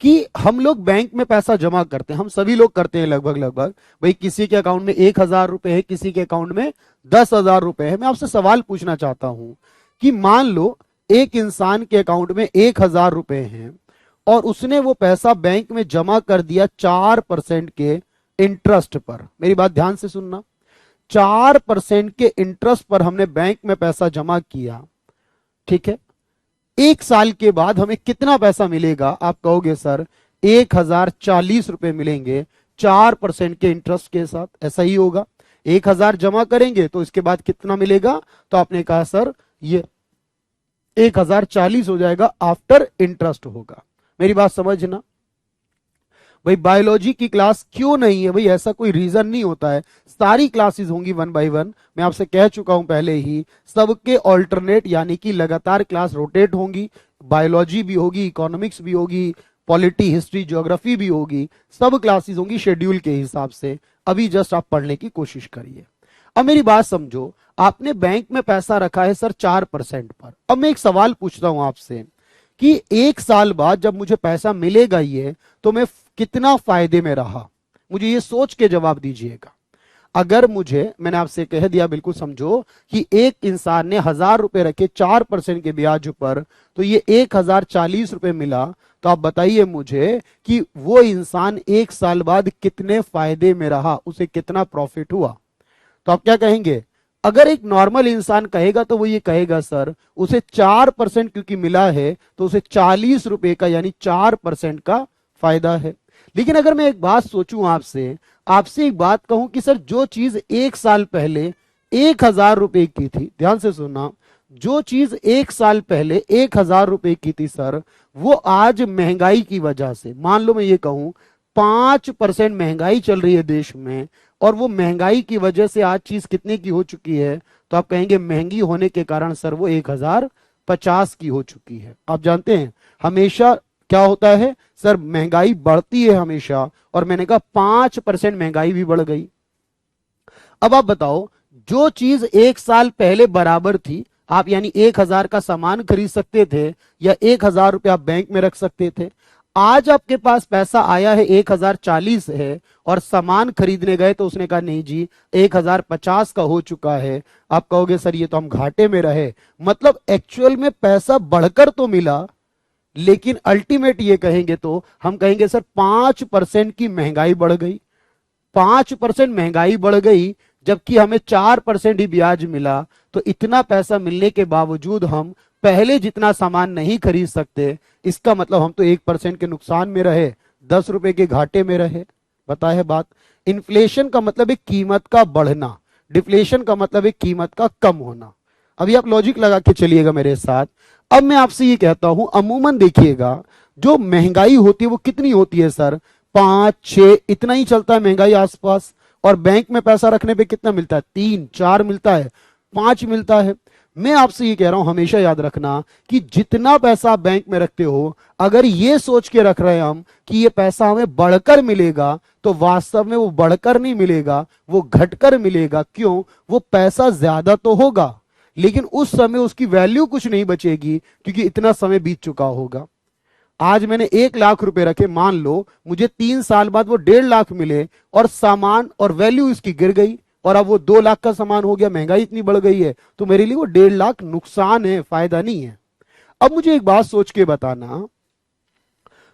[SPEAKER 1] कि हम लोग बैंक में पैसा जमा करते हैं, हम सभी लोग करते हैं लगभग लगभग। भाई किसी के अकाउंट में 1,000 रुपए है, किसी के अकाउंट में 10,000 रुपए है। मैं आपसे सवाल पूछना चाहता हूं कि मान लो एक इंसान के अकाउंट में 1,000 रुपए हैं और उसने वो पैसा बैंक में जमा कर दिया 4% के इंटरेस्ट पर। मेरी बात ध्यान से सुनना, 4% के इंटरेस्ट पर हमने बैंक में पैसा जमा किया, ठीक है। 1 साल के बाद हमें कितना पैसा मिलेगा? आप कहोगे सर 1,040 रुपए मिलेंगे 4% के इंटरेस्ट के साथ। ऐसा ही होगा, 1,000 जमा करेंगे तो इसके बाद कितना मिलेगा? तो आपने कहा सर ये 1,040 हो जाएगा, आफ्टर इंटरेस्ट होगा। मेरी बात समझना। भाई बायोलॉजी की क्लास क्यों नहीं है? भाई ऐसा कोई रीजन नहीं होता है, सारी क्लासेस होंगी 1 बाय 1। मैं आपसे कह चुका हूं पहले ही, सबके ऑल्टरनेट यानी कि लगातार क्लास रोटेट होंगी। बायोलॉजी भी होगी, इकोनॉमिक्स भी होगी, पॉलिटी, हिस्ट्री, ज्योग्राफी भी होगी, सब क्लासेस होंगी शेड्यूल के हिसाब से। अभी जस्ट आप पढ़ने की कोशिश करिए। अब मेरी बात समझो, आपने बैंक में पैसा रखा है सर 4% पर। अब मैं एक सवाल पूछता हूं आपसे कि 1 साल बाद जब मुझे पैसा मिलेगा ये, तो मैं कितना फायदे में रहा? मुझे ये सोच के जवाब दीजिएगा। अगर मुझे, मैंने आपसे कह दिया, बिल्कुल समझो कि एक इंसान ने 1,000 रुपए रखे 4% के ब्याज पर, तो ये 1,040 रुपए मिला। तो आप बताइए मुझे कि वो इंसान 1 साल बाद कितने फायदे में रहा, उसे कितना प्रॉफिट हुआ? तो आप क्या कहेंगे? अगर एक नॉर्मल इंसान कहेगा तो वो ये कहेगा सर उसे 4% क्योंकि मिला है, तो उसे 40 रुपए का यानी 4% का फायदा है। लेकिन अगर मैं एक बात सोचूं आपसे आपसे एक बात कहूं कि सर जो चीज 1 साल पहले 1,000 रुपए की थी, ध्यान से सुनना, जो चीज 1 साल पहले 1,000 रुपए की थी सर, वो आज महंगाई की वजह से, मान लो मैं ये कहूं 5% महंगाई चल रही है देश में, और वो महंगाई की वजह से आज चीज कितने की हो चुकी है? तो आप कहेंगे महंगी होने के कारण सर वो 1,050 की हो चुकी है। आप जानते हैं हमेशा क्या होता है सर, महंगाई बढ़ती है हमेशा, और मैंने कहा 5% महंगाई भी बढ़ गई। अब आप बताओ, जो चीज 1 साल पहले बराबर थी, आप यानी 1,000 का सामान खरीद सकते थे या 1,000 रुपया आप बैंक में रख सकते थे। आज आपके पास पैसा आया है 1,040 है, और सामान खरीदने गए तो उसने कहा नहीं जी 1,050 का हो चुका है। आप कहोगे सर ये तो हम घाटे में रहे। मतलब एक्चुअल में पैसा बढ़कर तो मिला, लेकिन अल्टीमेट ये कहेंगे तो हम कहेंगे सर 5% की महंगाई बढ़ गई। 5% महंगाई बढ़ गई, जबकि हमें 4% ही ब्याज मिला। तो इतना पैसा मिलने के बावजूद हम पहले जितना सामान नहीं खरीद सकते। इसका मतलब हम तो 1% के नुकसान में रहे, 10 रुपए के घाटे में रहे। पता है बात? इन्फ्लेशन का मतलब है कीमत का बढ़ना। डिफ्लेशन का मतलब है कीमत का कम होना। अभी आप लॉजिक लगा के चलिएगा मेरे साथ। अब मैं आपसे ये कहता हूं, अमूमन देखिएगा जो महंगाई होती है वो कितनी होती है सर, 5-6 इतना ही चलता है महंगाई आसपास। और बैंक में पैसा रखने पे कितना मिलता है, 3-4 मिलता है, 5 मिलता है। मैं आपसे ये कह रहा हूं, हमेशा याद रखना कि जितना पैसा आप बैंक में रखते हो, अगर ये सोच के रख रहे हैं हम कि ये पैसा हमें बढ़कर मिलेगा, तो वास्तव में वो बढ़कर नहीं मिलेगा, वो घटकर मिलेगा। क्यों? वो पैसा ज्यादा तो होगा लेकिन उस समय उसकी वैल्यू कुछ नहीं बचेगी, क्योंकि इतना समय बीत चुका होगा। आज मैंने 1 लाख रुपए रखे, मान लो मुझे 3 साल बाद वो 1.5 लाख मिले और सामान और वैल्यू इसकी गिर गई और अब वो 2 लाख का सामान हो गया, महंगाई इतनी बढ़ गई है, तो मेरे लिए वो 1.5 लाख नुकसान है, फायदा नहीं है। अब मुझे एक बात सोच के बताना,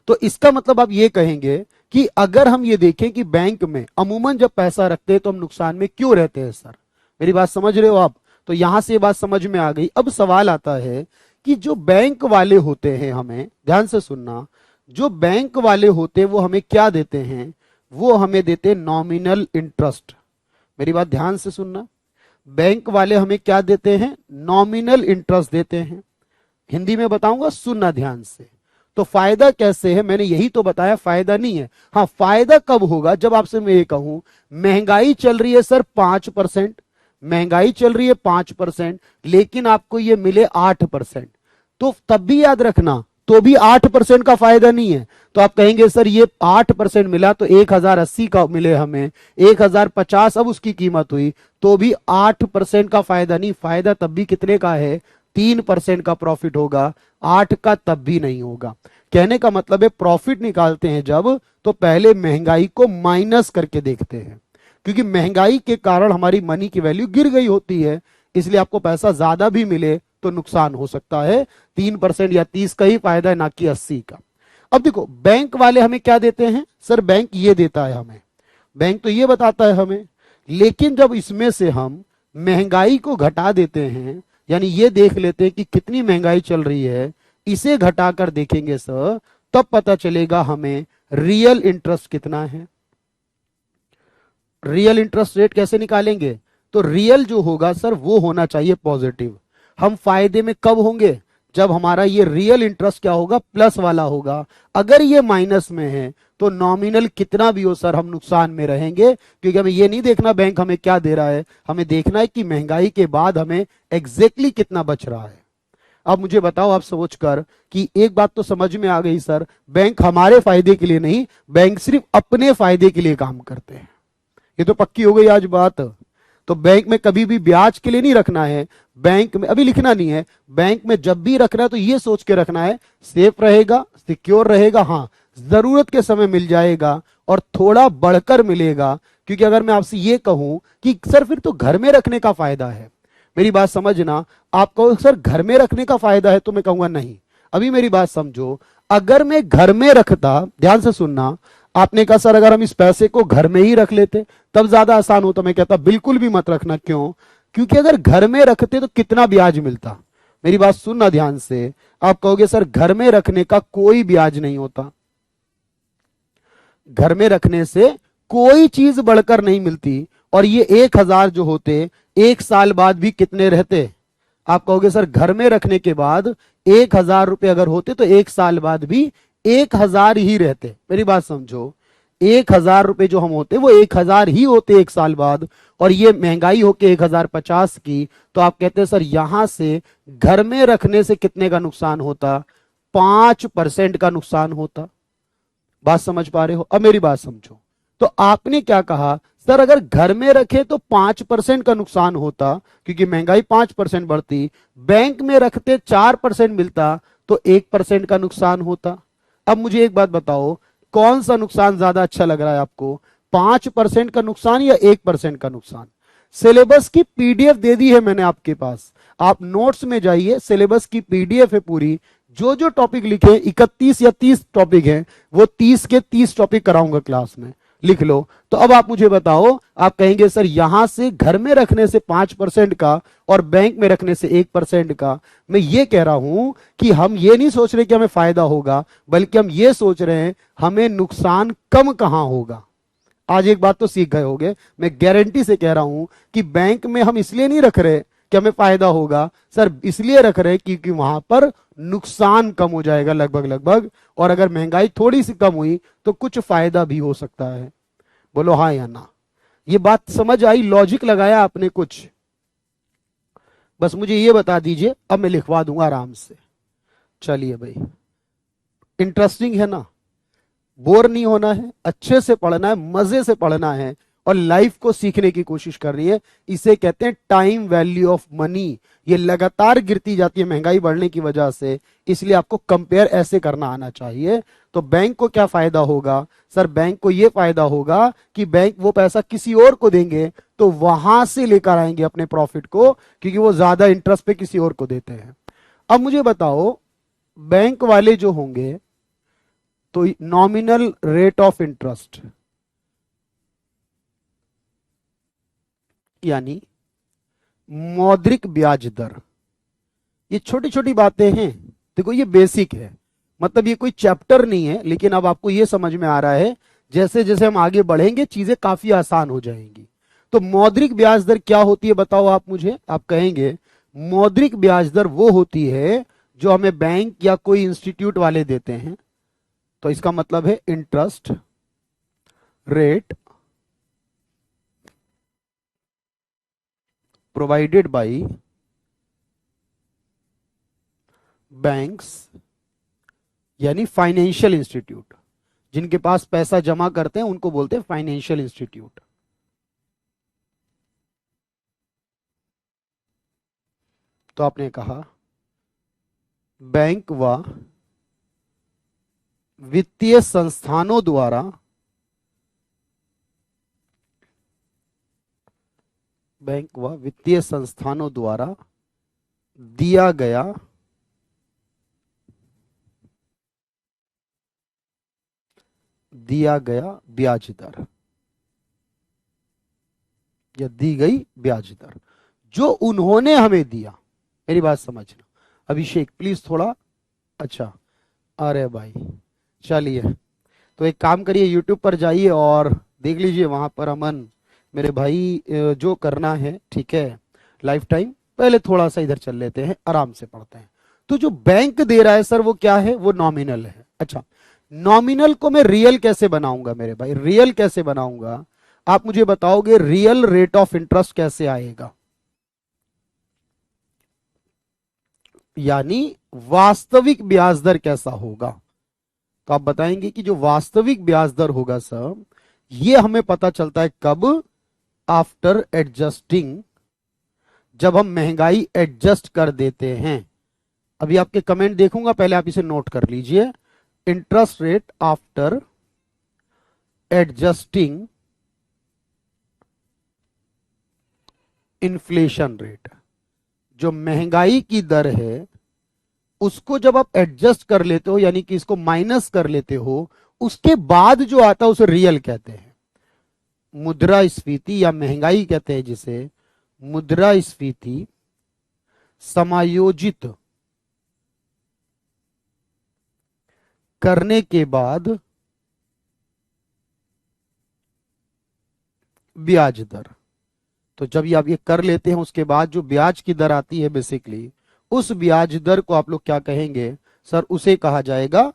[SPEAKER 1] तो इसका मतलब आप ये कहेंगे कि अगर हम ये देखें कि बैंक में अमूमन जब पैसा रखते हैं तो हम नुकसान में क्यों रहते हैं सर? मेरी बात समझ रहे हो आप? तो यहां से बात समझ में आ गई। अब सवाल आता है कि जो बैंक वाले होते हैं, हमें ध्यान से सुनना, जो बैंक वाले होते हैं वो हमें क्या देते हैं? वो हमें देते हैं नॉमिनल इंटरेस्ट। मेरी बात ध्यान से सुनना, बैंक वाले हमें क्या देते हैं? नॉमिनल इंटरेस्ट देते हैं। हिंदी में बताऊंगा, सुनना ध्यान से। तो फायदा कैसे है? मैंने यही तो बताया, फायदा नहीं है। हाँ, फायदा कब होगा? जब आपसे मैं ये कहूं महंगाई चल रही है सर 5%, महंगाई चल रही है 5%, लेकिन आपको ये मिले 8%, तो तब भी याद रखना, तो भी 8% का फायदा नहीं है। तो आप कहेंगे सर ये 8% मिला तो 1080 का मिले हमें, 1050 अब उसकी कीमत हुई, तो भी 8% का फायदा नहीं। फायदा तब भी कितने का है? 3% का प्रॉफिट होगा, 8 का तब भी नहीं होगा। कहने का मतलब है प्रॉफिट निकालते हैं जब, तो पहले महंगाई को माइनस करके देखते हैं, क्योंकि महंगाई के कारण हमारी मनी की वैल्यू गिर गई होती है, इसलिए आपको पैसा ज्यादा भी मिले तो नुकसान हो सकता है। 3% या 30 का ही फायदा है, ना कि 80 का। अब देखो बैंक वाले हमें क्या देते हैं सर? बैंक ये देता है हमें, बैंक तो ये बताता है हमें, लेकिन जब इसमें से हम महंगाई को घटा देते हैं, यानी ये देख लेते हैं कि कितनी महंगाई चल रही है, इसे घटाकर देखेंगे सर, तब पता चलेगा हमें रियल इंटरेस्ट कितना है। रियल इंटरेस्ट रेट कैसे निकालेंगे? तो रियल जो होगा सर वो होना चाहिए पॉजिटिव। हम फायदे में कब होंगे? जब हमारा ये रियल इंटरेस्ट क्या होगा? प्लस वाला होगा। अगर ये माइनस में है तो नॉमिनल कितना भी हो सर हम नुकसान में रहेंगे, क्योंकि हमें ये नहीं देखना बैंक हमें क्या दे रहा है, हमें देखना है कि महंगाई के बाद हमें एग्जैक्टली कितना बच रहा है। अब मुझे बताओ आप सोचकर कि एक बात तो समझ में आ गई सर, बैंक हमारे फायदे के लिए नहीं, बैंक सिर्फ अपने फायदे के लिए काम करते हैं। ये तो पक्की हो गई आज बात। तो बैंक में कभी भी ब्याज के लिए नहीं रखना है, बैंक में अभी लिखना नहीं है, बैंक में जब भी रखना है तो ये सोच के रखना है सेफ रहेगा, सिक्योर रहेगा, हाँ जरूरत के समय मिल जाएगा और थोड़ा बढ़कर मिलेगा। क्योंकि अगर मैं आपसे ये कहूं कि सर फिर तो घर में रखने का फायदा है, मेरी बात समझना, आप कहो सर घर में रखने का फायदा है, तो मैं कहूंगा नहीं। अभी मेरी बात समझो, अगर मैं घर में रखता, ध्यान से सुनना, आपने कहा सर अगर हम इस पैसे को घर में ही रख लेते तब ज्यादा आसान होता, मैं कहता बिल्कुल भी मत रखना। क्यों? क्योंकि अगर घर में रखते तो कितना ब्याज मिलता। मेरी बात सुनना ध्यान से, आप कहोगे सर घर में रखने का कोई ब्याज नहीं होता, घर में रखने से कोई चीज बढ़कर नहीं मिलती। और ये 1000 जो होते 1 साल बाद भी कितने रहते? आप कहोगे सर घर में रखने के बाद 1000 रुपए अगर होते तो 1 साल बाद भी 1000 ही रहते। मेरी बात समझो, 1000 रुपए जो हम होते वो 1000 ही होते 1 साल बाद, और ये महंगाई होके 1050 की, तो आप कहते हैं सर यहां से घर में रखने से कितने का नुकसान होता? 5% का नुकसान होता। बात समझ पा रहे हो? अब मेरी बात समझो, तो आपने क्या कहा सर अगर घर में रखे तो 5% का नुकसान होता, क्योंकि महंगाई 5% बढ़ती, बैंक में रखते 4% मिलता तो 1% का नुकसान होता। अब मुझे एक बात बताओ, कौन सा नुकसान ज्यादा अच्छा लग रहा है आपको? 5% का नुकसान या 1% का नुकसान? सिलेबस की पीडीएफ दे दी है मैंने आपके पास, आप नोट्स में जाइए, सिलेबस की पीडीएफ है पूरी, जो जो टॉपिक लिखे 31 या 30 टॉपिक हैं, वो 30 के 30 टॉपिक कराऊंगा क्लास में, लिख लो। तो अब आप मुझे बताओ, आप कहेंगे सर यहां से घर में रखने से 5% का और बैंक में रखने से 1% का। मैं ये कह रहा हूं कि हम ये नहीं सोच रहे कि हमें फायदा होगा, बल्कि हम ये सोच रहे हैं हमें नुकसान कम कहां होगा। आज एक बात तो सीख गए होगे, मैं गारंटी से कह रहा हूं कि बैंक में हम इसलिए नहीं रख रहे कि हमें फायदा होगा सर, इसलिए रख रहे क्योंकि वहां पर नुकसान कम हो जाएगा लगभग लगभग, और अगर महंगाई थोड़ी सी कम हुई तो कुछ फायदा भी हो सकता है। बोलो हाँ या ना। ये बात समझ आई? लॉजिक लगाया आपने कुछ? बस मुझे ये बता दीजिए, अब मैं लिखवा दूंगा आराम से। चलिए भाई, इंटरेस्टिंग है ना? बोर नहीं होना है, अच्छे से पढ़ना है, मजे से पढ़ना है और लाइफ को सीखने की कोशिश करनी है। इसे कहते हैं टाइम वैल्यू ऑफ मनी। ये लगातार गिरती जाती है महंगाई बढ़ने की वजह से, इसलिए आपको कंपेयर ऐसे करना आना चाहिए। तो बैंक को क्या फायदा होगा सर? बैंक को यह फायदा होगा कि बैंक वो पैसा किसी और को देंगे तो वहां से लेकर आएंगे अपने प्रॉफिट को, क्योंकि वो ज्यादा इंटरेस्ट पे किसी और को देते हैं। अब मुझे बताओ, बैंक वाले जो होंगे तो नॉमिनल रेट ऑफ इंटरेस्ट यानी मौद्रिक ब्याज दर, ये छोटी छोटी बातें हैं। देखो ये बेसिक है, मतलब ये कोई चैप्टर नहीं है, लेकिन अब आपको ये समझ में आ रहा है। जैसे जैसे हम आगे बढ़ेंगे चीजें काफी आसान हो जाएंगी। तो मौद्रिक ब्याज दर क्या होती है बताओ आप मुझे। आप कहेंगे मौद्रिक ब्याज दर वो होती है जो हमें बैंक या कोई इंस्टीट्यूट वाले देते हैं। तो इसका मतलब है interest rate provided by banks, यानी फाइनेंशियल इंस्टीट्यूट। जिनके पास पैसा जमा करते हैं उनको बोलते हैं फाइनेंशियल इंस्टीट्यूट। तो आपने कहा बैंक व वित्तीय संस्थानों द्वारा बैंक व वित्तीय संस्थानों द्वारा दिया गया ब्याज दर या दी गई ब्याज दर जो उन्होंने हमें दिया। मेरी बात समझना अभिषेक प्लीज थोड़ा। अच्छा, अरे भाई चलिए, तो एक काम करिए, यूट्यूब पर जाइए और देख लीजिए, वहां पर अमन मेरे भाई जो करना है, ठीक है, लाइफ टाइम। पहले थोड़ा सा इधर चल लेते हैं, आराम से पढ़ते हैं। तो जो बैंक दे रहा है सर वो क्या है? वो नॉमिनल है। अच्छा, नॉमिनल को मैं रियल कैसे बनाऊंगा मेरे भाई? रियल कैसे बनाऊंगा आप मुझे बताओगे? रियल रेट ऑफ इंटरेस्ट कैसे आएगा, यानी वास्तविक ब्याज दर कैसा होगा? तो आप बताएंगे कि जो वास्तविक ब्याज दर होगा सर, ये हमें पता चलता है कब? आफ्टर एडजस्टिंग, जब हम महंगाई एडजस्ट कर देते हैं। अभी आपके कमेंट देखूंगा, पहले आप इसे नोट कर लीजिए। Interest rate after adjusting inflation rate, जो महंगाई की दर है उसको जब आप एडजस्ट कर लेते हो, यानी कि इसको माइनस कर लेते हो, उसके बाद जो आता है उसे रियल कहते हैं। मुद्रास्फीति या महंगाई कहते हैं जिसे, मुद्रास्फीति समायोजित करने के बाद ब्याज दर। तो जब आप ये कर लेते हैं उसके बाद जो ब्याज की दर आती है बेसिकली, उस ब्याज दर को आप लोग क्या कहेंगे सर? उसे कहा जाएगा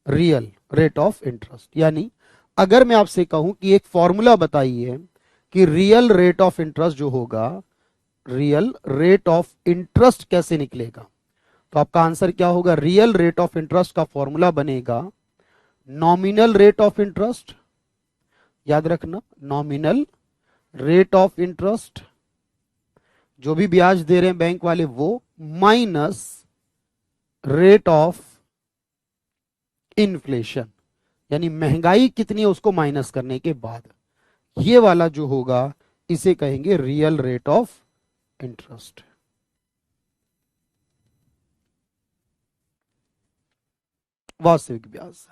[SPEAKER 1] रियल रेट ऑफ इंटरेस्ट। यानी अगर मैं आपसे कहूं कि एक फॉर्मूला बताइए कि रियल रेट ऑफ इंटरेस्ट जो होगा, रियल रेट ऑफ इंटरेस्ट कैसे निकलेगा, तो आपका आंसर क्या होगा? रियल रेट ऑफ इंटरेस्ट का फॉर्मूला बनेगा नॉमिनल रेट ऑफ इंटरेस्ट। याद रखना, नॉमिनल रेट ऑफ इंटरेस्ट, जो भी ब्याज दे रहे हैं बैंक वाले वो, माइनस रेट ऑफ इन्फ्लेशन, यानी महंगाई कितनी है उसको माइनस करने के बाद। ये वाला जो होगा इसे कहेंगे रियल रेट ऑफ इंटरेस्ट। वास्तविक ब्याज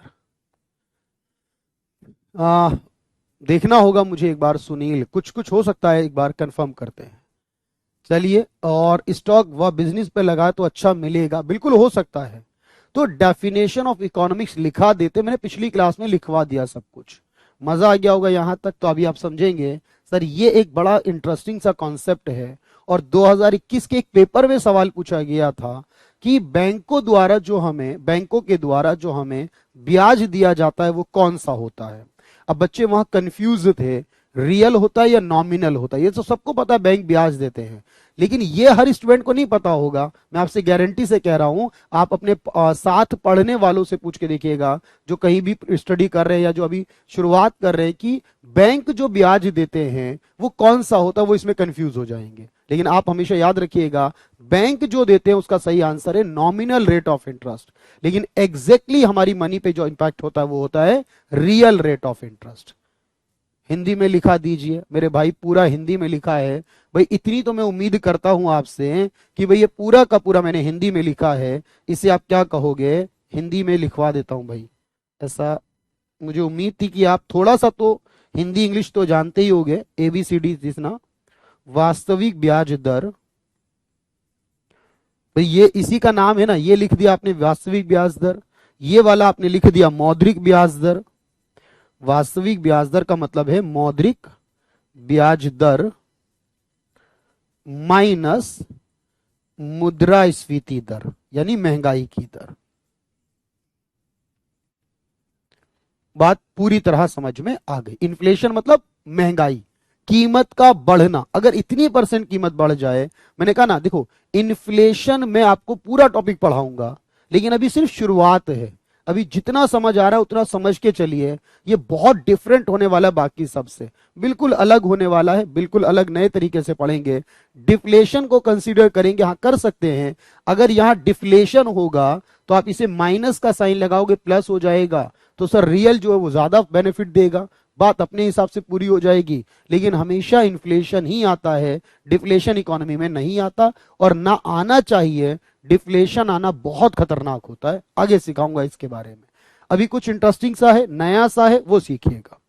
[SPEAKER 1] दर। देखना होगा मुझे एक बार, सुनील कुछ कुछ हो सकता है, एक बार कंफर्म करते हैं। चलिए, और स्टॉक व बिजनेस पे लगा तो अच्छा मिलेगा, बिल्कुल हो सकता है। तो डेफिनेशन ऑफ इकोनॉमिक्स लिखा देते, मैंने पिछली क्लास में लिखवा दिया सब कुछ। मजा आ गया होगा यहां तक? तो अभी आप समझेंगे सर ये एक बड़ा इंटरेस्टिंग सा कॉन्सेप्ट है। और 2021 के एक पेपर में सवाल पूछा गया था कि बैंकों के द्वारा जो हमें ब्याज दिया जाता है वो कौन सा होता है। अब बच्चे वहां कंफ्यूज थे, रियल होता है या नॉमिनल होता है। ये तो सबको पता है बैंक ब्याज देते हैं, लेकिन ये हर स्टूडेंट को नहीं पता होगा। मैं आपसे गारंटी से कह रहा हूं, आप अपने साथ पढ़ने वालों से पूछ के देखिएगा जो कहीं भी स्टडी कर रहे हैं या जो अभी शुरुआत कर रहे हैं कि बैंक जो ब्याज देते हैं वो कौन सा होता है, वो इसमें कंफ्यूज हो जाएंगे। लेकिन आप हमेशा याद रखिएगा, बैंक जो देते हैं उसका सही आंसर है नॉमिनल रेट ऑफ इंटरेस्ट। लेकिन एग्जैक्टली हमारी मनी पे जो इंपैक्ट होता है वो होता है real rate of interest. Hindi में लिखा दीजिए मेरे भाई, पूरा हिंदी में लिखा है भाई। इतनी तो मैं उम्मीद करता हूं आपसे कि भाई ये पूरा का पूरा मैंने हिंदी में लिखा है, इसे आप क्या कहोगे? हिंदी में लिखवा देता हूं भाई। ऐसा मुझे उम्मीद थी कि आप थोड़ा सा तो हिंदी इंग्लिश तो जानते ही होगे, ABCD जिसना। वास्तविक ब्याज दर, भाई ये इसी का नाम है ना, ये लिख दिया आपने वास्तविक ब्याज दर। ये वाला आपने लिख दिया मौद्रिक ब्याज दर। वास्तविक ब्याज दर का मतलब है मौद्रिक ब्याज दर माइनस मुद्रास्फीति दर, यानी महंगाई की दर। बात पूरी तरह समझ में आ गई। इन्फ्लेशन मतलब महंगाई, कीमत का बढ़ना। अगर इतनी % कीमत बढ़ जाए, मैंने कहा ना देखो, इन्फ्लेशन में आपको पूरा टॉपिक पढ़ाऊंगा, लेकिन अभी सिर्फ शुरुआत है। अभी जितना समझ आ रहा है उतना समझ के चलिए। ये बहुत डिफरेंट होने वाला है बाकी सबसे, बिल्कुल अलग होने वाला है, बिल्कुल अलग नए तरीके से पढ़ेंगे। डिफ्लेशन को कंसीडर करेंगे, हाँ कर सकते हैं। अगर यहां डिफ्लेशन होगा तो आप इसे माइनस का साइन लगाओगे, प्लस हो जाएगा, तो सर रियल जो है वो ज्यादा बेनिफिट देगा, बात अपने हिसाब से पूरी हो जाएगी। लेकिन हमेशा इन्फ्लेशन ही आता है, डिफ्लेशन इकोनॉमी में नहीं आता, और ना आना चाहिए। डिफ्लेशन आना बहुत खतरनाक होता है, आगे सिखाऊंगा इसके बारे में। अभी कुछ इंटरेस्टिंग सा है, नया सा है, वो सीखिएगा।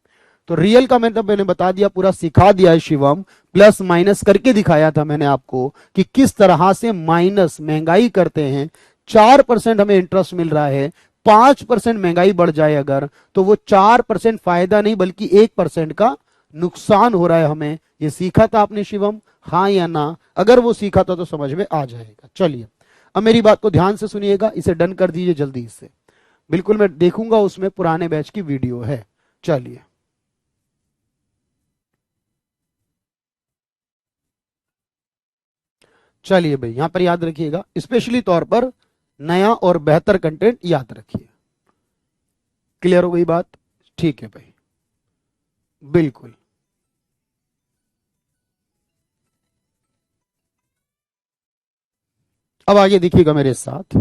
[SPEAKER 1] तो रियल का मतलब मैंने बता दिया, पूरा सिखा दिया है शिवम। प्लस माइनस करके दिखाया था मैंने आपको कि किस तरह से माइनस महंगाई करते हैं। 4% हमें इंटरेस्ट मिल रहा है, 5% महंगाई बढ़ जाए अगर, तो वो 4% फायदा नहीं बल्कि 1% का नुकसान हो रहा है हमें। ये सीखा था आपने शिवम, हाँ या ना? अगर वो सीखा था तो समझ में आ जाएगा। चलिए अब मेरी बात को ध्यान से सुनिएगा, इसे डन कर दीजिए जल्दी से। बिल्कुल मैं देखूंगा, उसमें पुराने बैच की वीडियो है। चलिए चलिए भाई, यहां पर याद रखिएगा, स्पेशली तौर पर नया और बेहतर कंटेंट याद रखिए। क्लियर हो गई बात? ठीक है भाई, बिल्कुल। अब आगे देखिएगा मेरे साथ।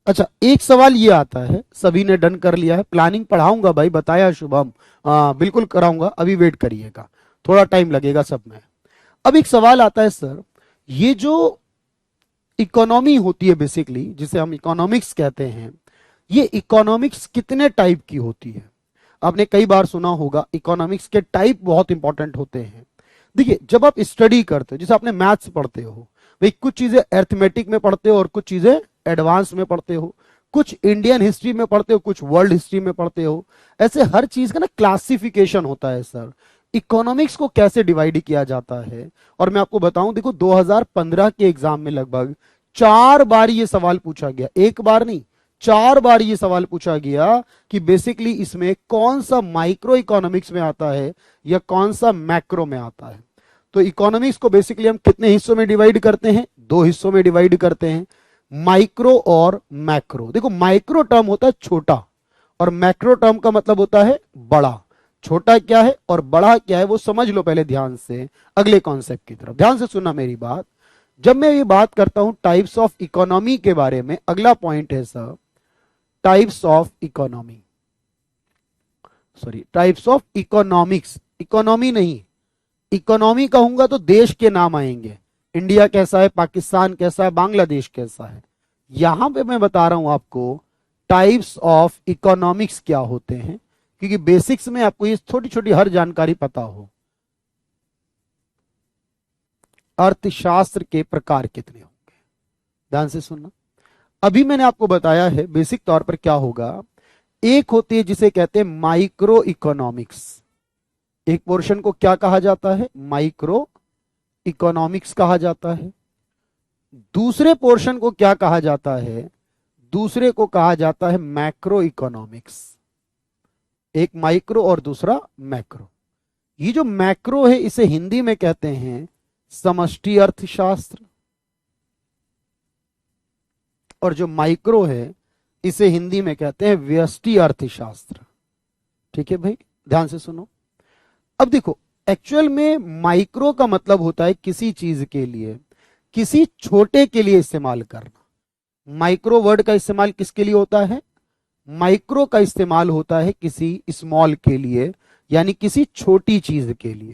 [SPEAKER 1] अच्छा, एक सवाल ये आता है, सभी ने डन कर लिया है? प्लानिंग पढ़ाऊंगा भाई, बताया शुभम। बिल्कुल कराऊंगा, अभी वेट करिएगा, थोड़ा टाइम लगेगा सब में। अब एक सवाल आता है सर, ये जो इकोनॉमी होती है बेसिकली, जिसे हम इकोनॉमिक्स कहते हैं, ये इकोनॉमिक्स कितने टाइप की होती है? आपने कई बार सुना होगा इकोनॉमिक्स के टाइप बहुत इंपॉर्टेंट होते हैं। देखिए जब आप स्टडी करते हो, जैसे आपने मैथ्स पढ़ते हो भाई, कुछ चीजें अर्थमेटिक में पढ़ते हो और कुछ चीजें एडवांस में पढ़ते हो, कुछ इंडियन हिस्ट्री में पढ़ते हो, कुछ वर्ल्ड हिस्ट्री में पढ़ते हो। ऐसे हर चीज का ना क्लासिफिकेशन होता है सर। इकोनॉमिक्स को कैसे डिवाइड किया जाता है, और मैं आपको बताऊं, देखो 2015 के एग्जाम में लगभग 4 बार ये सवाल पूछा गया, एक बार नहीं 4 बार ये सवाल पूछा गया कि बेसिकली इसमें कौन सा माइक्रो इकोनॉमिक्स में आता है या कौन सा मैक्रो में आता है। तो इकोनॉमिक्स को बेसिकली हम कितने हिस्सों में डिवाइड करते हैं? 2 हिस्सों में डिवाइड करते हैं, माइक्रो और मैक्रो। देखो माइक्रो टर्म होता है छोटा, और मैक्रो टर्म का मतलब होता है बड़ा। छोटा क्या है और बड़ा क्या है वो समझ लो पहले ध्यान से, अगले कॉन्सेप्ट की तरफ ध्यान से सुनना मेरी बात। जब मैं ये बात करता हूं टाइप्स ऑफ इकोनॉमी के बारे में, अगला पॉइंट है sir types of economy, sorry types of economics. Economy नहीं, इकोनॉमी कहूंगा तो देश के नाम आएंगे, इंडिया कैसा है, पाकिस्तान कैसा है, बांग्लादेश कैसा है। यहां पे मैं बता रहा हूं आपको टाइप्स ऑफ इकोनॉमिक्स क्या होते हैं, क्योंकि बेसिक्स में आपको ये छोटी छोटी हर जानकारी पता हो। अर्थशास्त्र के प्रकार कितने होंगे, ध्यान से सुनना। अभी मैंने आपको बताया है बेसिक तौर पर क्या होगा। एक होती है जिसे कहते हैं माइक्रो इकोनॉमिक्स, एक पोर्शन को क्या कहा जाता है? माइक्रो इकोनॉमिक्स कहा जाता है। दूसरे पोर्शन को क्या कहा जाता है? दूसरे को कहा जाता है मैक्रो इकोनॉमिक्स। एक माइक्रो और दूसरा मैक्रो। ये जो मैक्रो है इसे हिंदी में कहते हैं समष्टि अर्थशास्त्र, और जो माइक्रो है इसे हिंदी में कहते हैं व्यष्टि अर्थशास्त्र। ठीक है भाई, ध्यान से सुनो। अब देखो, एक्चुअल में माइक्रो का मतलब होता है किसी चीज के लिए, किसी छोटे के लिए इस्तेमाल करना। माइक्रो वर्ड का इस्तेमाल किसके लिए होता है? माइक्रो का इस्तेमाल होता है किसी स्मॉल के लिए, यानी किसी छोटी चीज के लिए।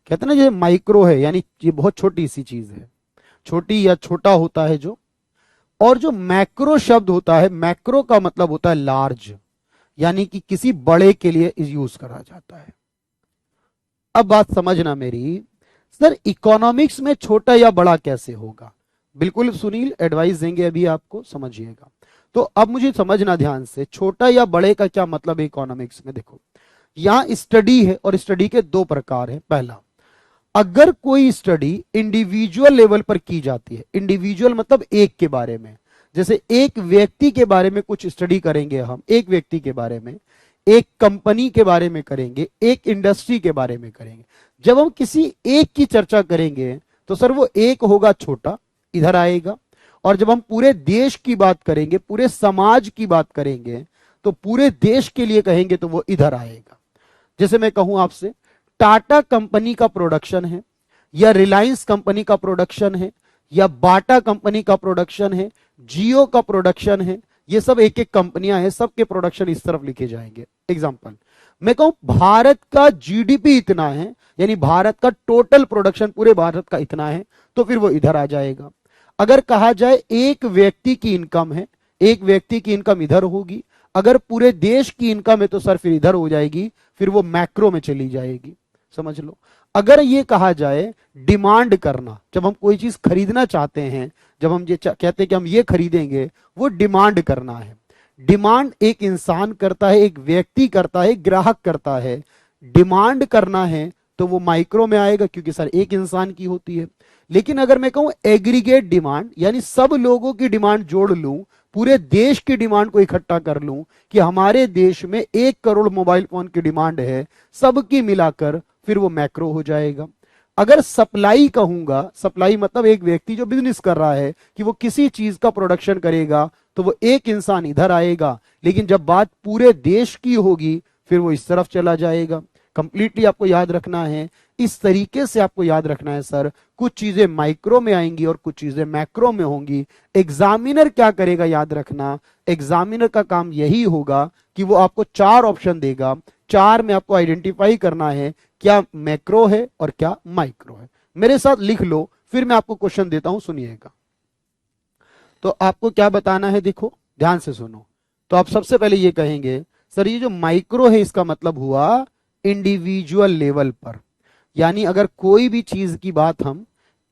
[SPEAKER 1] कहते हैं ना ये माइक्रो है, यानी ये बहुत छोटी सी चीज है, छोटी या छोटा होता है जो। और जो मैक्रो शब्द होता है, मैक्रो का मतलब होता है लार्ज, यानी कि किसी बड़े के लिए यूज करा जाता है। अब बात समझना मेरी, सर इकोनॉमिक्स में छोटा या बड़ा कैसे होगा? बिल्कुल सुनील एडवाइस देंगे अभी आपको, समझिएगा। तो अब मुझे समझना ध्यान से, छोटा या बड़े का क्या मतलब है इकोनॉमिक्स में। देखो, यहां स्टडी है और स्टडी के दो प्रकार है। पहला, अगर कोई स्टडी इंडिविजुअल लेवल पर की जाती है, इंडिविजुअल मतलब एक के बारे में, जैसे एक व्यक्ति के बारे में कुछ स्टडी करेंगे हम, एक व्यक्ति के बारे में, एक कंपनी के बारे में करेंगे, एक इंडस्ट्री के बारे में करेंगे। जब हम किसी एक की चर्चा करेंगे तो सर वो एक होगा छोटा, इधर आएगा। और जब हम पूरे देश की बात करेंगे, पूरे समाज की बात करेंगे, तो पूरे देश के लिए कहेंगे तो वो इधर आएगा। जैसे मैं कहूं आपसे, टाटा कंपनी का प्रोडक्शन है, या रिलायंस कंपनी का प्रोडक्शन है, या बाटा कंपनी का प्रोडक्शन है, जियो का प्रोडक्शन है, ये सब एक एक कंपनियां हैं, सबके प्रोडक्शन इस तरफ लिखे जाएंगे। एग्जांपल, मैं कहूं भारत का जीडीपी इतना है, यानी भारत का टोटल प्रोडक्शन पूरे भारत का इतना है, तो फिर वो इधर आ जाएगा। अगर कहा जाए एक व्यक्ति की इनकम है, एक व्यक्ति की इनकम इधर होगी। अगर पूरे देश की इनकम है तो सर फिर इधर हो जाएगी, फिर वो मैक्रो में चली जाएगी। समझ लो। अगर ये कहा जाए डिमांड करना, जब हम कोई चीज खरीदना चाहते हैं, जब हम ये कहते हैं कि हम ये खरीदेंगे, वो डिमांड करना है। डिमांड एक इंसान करता है, एक व्यक्ति करता है, ग्राहक करता है। डिमांड करना है तो वो माइक्रो में आएगा, क्योंकि सर एक इंसान की होती है। लेकिन अगर मैं कहूं एग्रीगेट डिमांड, यानी सब लोगों की डिमांड जोड़ लूं, पूरे देश की डिमांड को इकट्ठा कर लूं कि हमारे देश में 1 करोड़ मोबाइल फोन की डिमांड है, सबकी मिलाकर, फिर वो मैक्रो हो जाएगा। अगर सप्लाई कहूंगा, सप्लाई मतलब एक व्यक्ति जो बिजनेस कर रहा है कि वो किसी चीज का प्रोडक्शन करेगा, तो वो एक इंसान इधर आएगा। लेकिन जब बात पूरे देश की होगी, फिर वो इस तरफ चला जाएगा। कंप्लीटली आपको याद रखना है, इस तरीके से आपको याद रखना है सर। कुछ चीजें माइक्रो में आएंगी और कुछ चीजें मैक्रो में होंगी। एग्जामिनर क्या करेगा याद रखना, एग्जामिनर का काम यही होगा कि वो आपको 4 ऑप्शन देगा, 4 में आपको आइडेंटिफाई करना है क्या मैक्रो है और क्या माइक्रो है। मेरे साथ लिख लो, फिर मैं आपको क्वेश्चन देता हूं, सुनिएगा। तो आपको क्या बताना है, देखो ध्यान से सुनो। तो आप सबसे पहले ये कहेंगे, सर ये जो माइक्रो है इसका मतलब हुआ इंडिविजुअल लेवल पर, यानी अगर कोई भी चीज की बात हम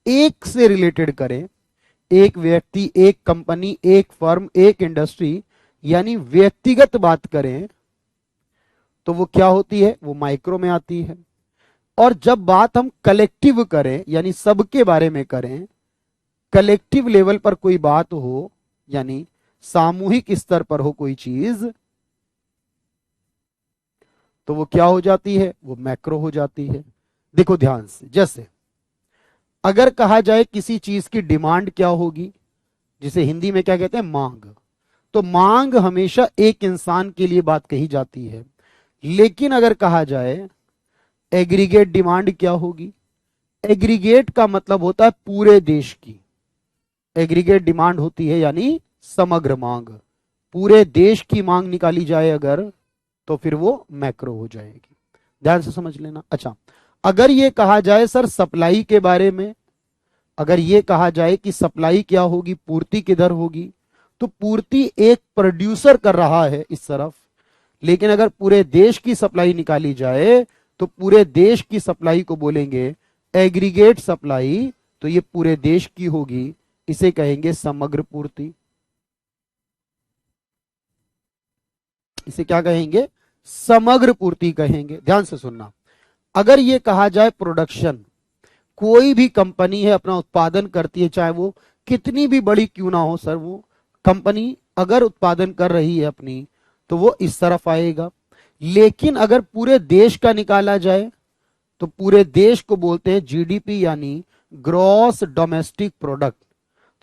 [SPEAKER 1] एक से रिलेटेड करें, एक व्यक्ति, एक कंपनी, एक फर्म, एक इंडस्ट्री, यानी व्यक्तिगत बात करें, तो वो क्या होती है, वो माइक्रो में आती है। और जब बात हम कलेक्टिव करें, यानी सबके बारे में करें, कलेक्टिव लेवल पर कोई बात हो, यानी सामूहिक स्तर पर हो कोई चीज, तो वो क्या हो जाती है, वो मैक्रो हो जाती है। देखो ध्यान से, जैसे अगर कहा जाए किसी चीज की डिमांड क्या होगी, जिसे हिंदी में क्या कहते हैं, मांग, तो मांग हमेशा एक इंसान के लिए बात कही जाती है। लेकिन अगर कहा जाए एग्रीगेट डिमांड क्या होगी, एग्रीगेट का मतलब होता है पूरे देश की। एग्रीगेट डिमांड होती है यानी समग्र मांग, पूरे देश की मांग निकाली जाए अगर, तो फिर वो मैक्रो हो जाएगी। ध्यान से समझ लेना। अच्छा, अगर ये कहा जाए सर सप्लाई के बारे में, अगर ये कहा जाए कि सप्लाई क्या होगी, पूर्ति किधर होगी, तो पूर्ति एक प्रोड्यूसर कर रहा है इस तरफ। लेकिन अगर पूरे देश की सप्लाई निकाली जाए, तो पूरे देश की सप्लाई को बोलेंगे एग्रीगेट सप्लाई, तो ये पूरे देश की होगी, इसे कहेंगे समग्र पूर्ति। इसे क्या कहेंगे, समग्र पूर्ति कहेंगे। ध्यान से सुनना, अगर ये कहा जाए प्रोडक्शन, कोई भी कंपनी है अपना उत्पादन करती है, चाहे वो कितनी भी बड़ी क्यों ना हो सर, वो कंपनी अगर उत्पादन कर रही है अपनी, तो वो इस तरफ आएगा। लेकिन अगर पूरे देश का निकाला जाए तो पूरे देश को बोलते हैं जीडीपी, यानी ग्रॉस डोमेस्टिक प्रोडक्ट।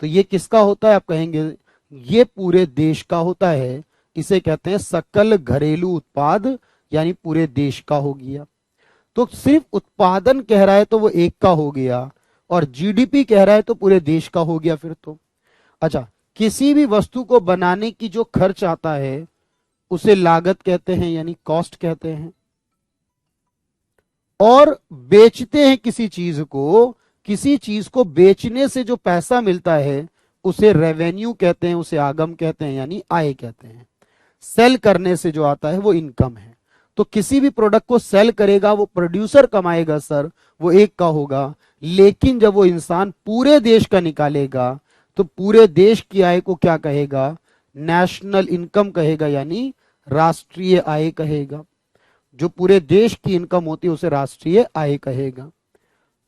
[SPEAKER 1] तो ये किसका होता है आप कहेंगे, ये पूरे देश का होता है। इसे कहते हैं सकल घरेलू उत्पाद, यानी पूरे देश का हो गया। तो सिर्फ उत्पादन कह रहा है तो वो एक का हो गया, और जीडीपी कह रहा है तो पूरे देश का हो गया फिर तो। अच्छा, किसी भी वस्तु को बनाने की जो खर्च आता है उसे लागत कहते हैं, यानी कॉस्ट कहते हैं। और बेचते हैं किसी चीज को बेचने से जो पैसा मिलता है उसे रेवेन्यू कहते हैं, उसे आगम कहते हैं, यानी आय कहते हैं। सेल करने से जो आता है वो इनकम है। तो किसी भी प्रोडक्ट को सेल करेगा वो प्रोड्यूसर कमाएगा सर, वो एक का होगा। लेकिन जब वो इंसान पूरे देश का निकालेगा तो पूरे देश की आय को क्या कहेगा, नेशनल इनकम कहेगा, यानी राष्ट्रीय आय कहेगा। जो पूरे देश की इनकम होती है उसे राष्ट्रीय आय कहेगा।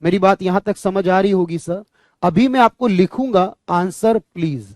[SPEAKER 1] मेरी बात यहां तक समझ आ रही होगी सर। अभी मैं आपको लिखूंगा आंसर प्लीज।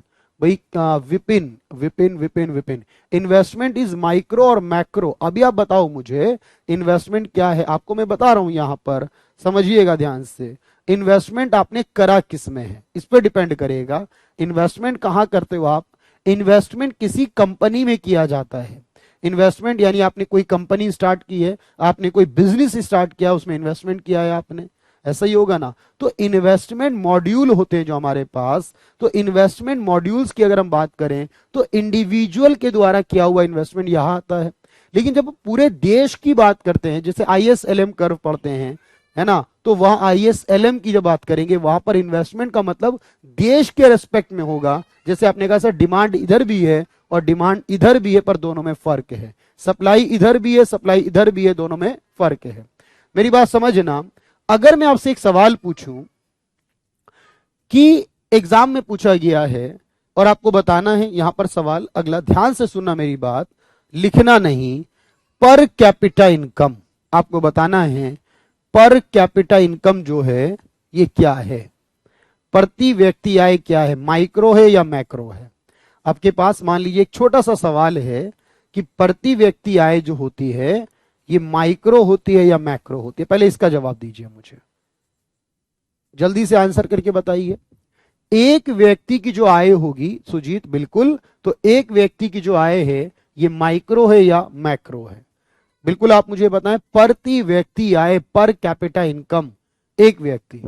[SPEAKER 1] भाई Vipin Vipin Vipin Vipin, investment is micro और मैक्रो। अभी आप बताओ मुझे इन्वेस्टमेंट क्या है। आपको मैं बता रहा हूं यहां पर, समझिएगा ध्यान से। इन्वेस्टमेंट आपने करा किस में है इस पर डिपेंड करेगा। इन्वेस्टमेंट कहां करते हो आप, इन्वेस्टमेंट किसी कंपनी में किया जाता है। इन्वेस्टमेंट यानी आपने कोई कंपनी स्टार्ट की है, आपने कोई बिजनेस स्टार्ट किया, उसमें इन्वेस्टमेंट किया है आपने, ऐसा ही होगा ना। तो इन्वेस्टमेंट मॉड्यूल होते हैं जो हमारे पास। तो इन्वेस्टमेंट मॉड्यूल्स की अगर हम बात करें तो इंडिविजुअल के द्वारा किया हुआ इन्वेस्टमेंट यहां आता है। लेकिन जब पूरे देश की बात करते हैं, जैसे ISLM कर्व पढ़ते हैं, है ना, तो वहां ISLM की जब बात करेंगे वहां पर इन्वेस्टमेंट का मतलब देश के रेस्पेक्ट में होगा। जैसे आपने कहा सर डिमांड इधर भी है और डिमांड इधर भी है, पर दोनों में फर्क है। सप्लाई इधर भी है, सप्लाई इधर भी है, दोनों में फर्क है। मेरी बात समझना। अगर मैं आपसे एक सवाल पूछूं कि एग्जाम में पूछा गया है और आपको बताना है, यहां पर सवाल अगला, ध्यान से सुनना मेरी बात, लिखना नहीं। पर कैपिटा इनकम आपको बताना है। पर कैपिटा इनकम जो है ये क्या है, प्रति व्यक्ति आय क्या है, माइक्रो है या मैक्रो है। आपके पास मान लीजिए एक छोटा सा सवाल है कि प्रति व्यक्ति आय जो होती है ये माइक्रो होती है या मैक्रो होती है। पहले इसका जवाब दीजिए मुझे, जल्दी से आंसर करके बताइए। एक व्यक्ति की जो आय होगी, सुजीत बिल्कुल, तो एक व्यक्ति की जो आय है ये माइक्रो है या मैक्रो है, बिल्कुल आप मुझे बताएं। प्रति व्यक्ति आय, पर कैपिटा इनकम, एक व्यक्ति।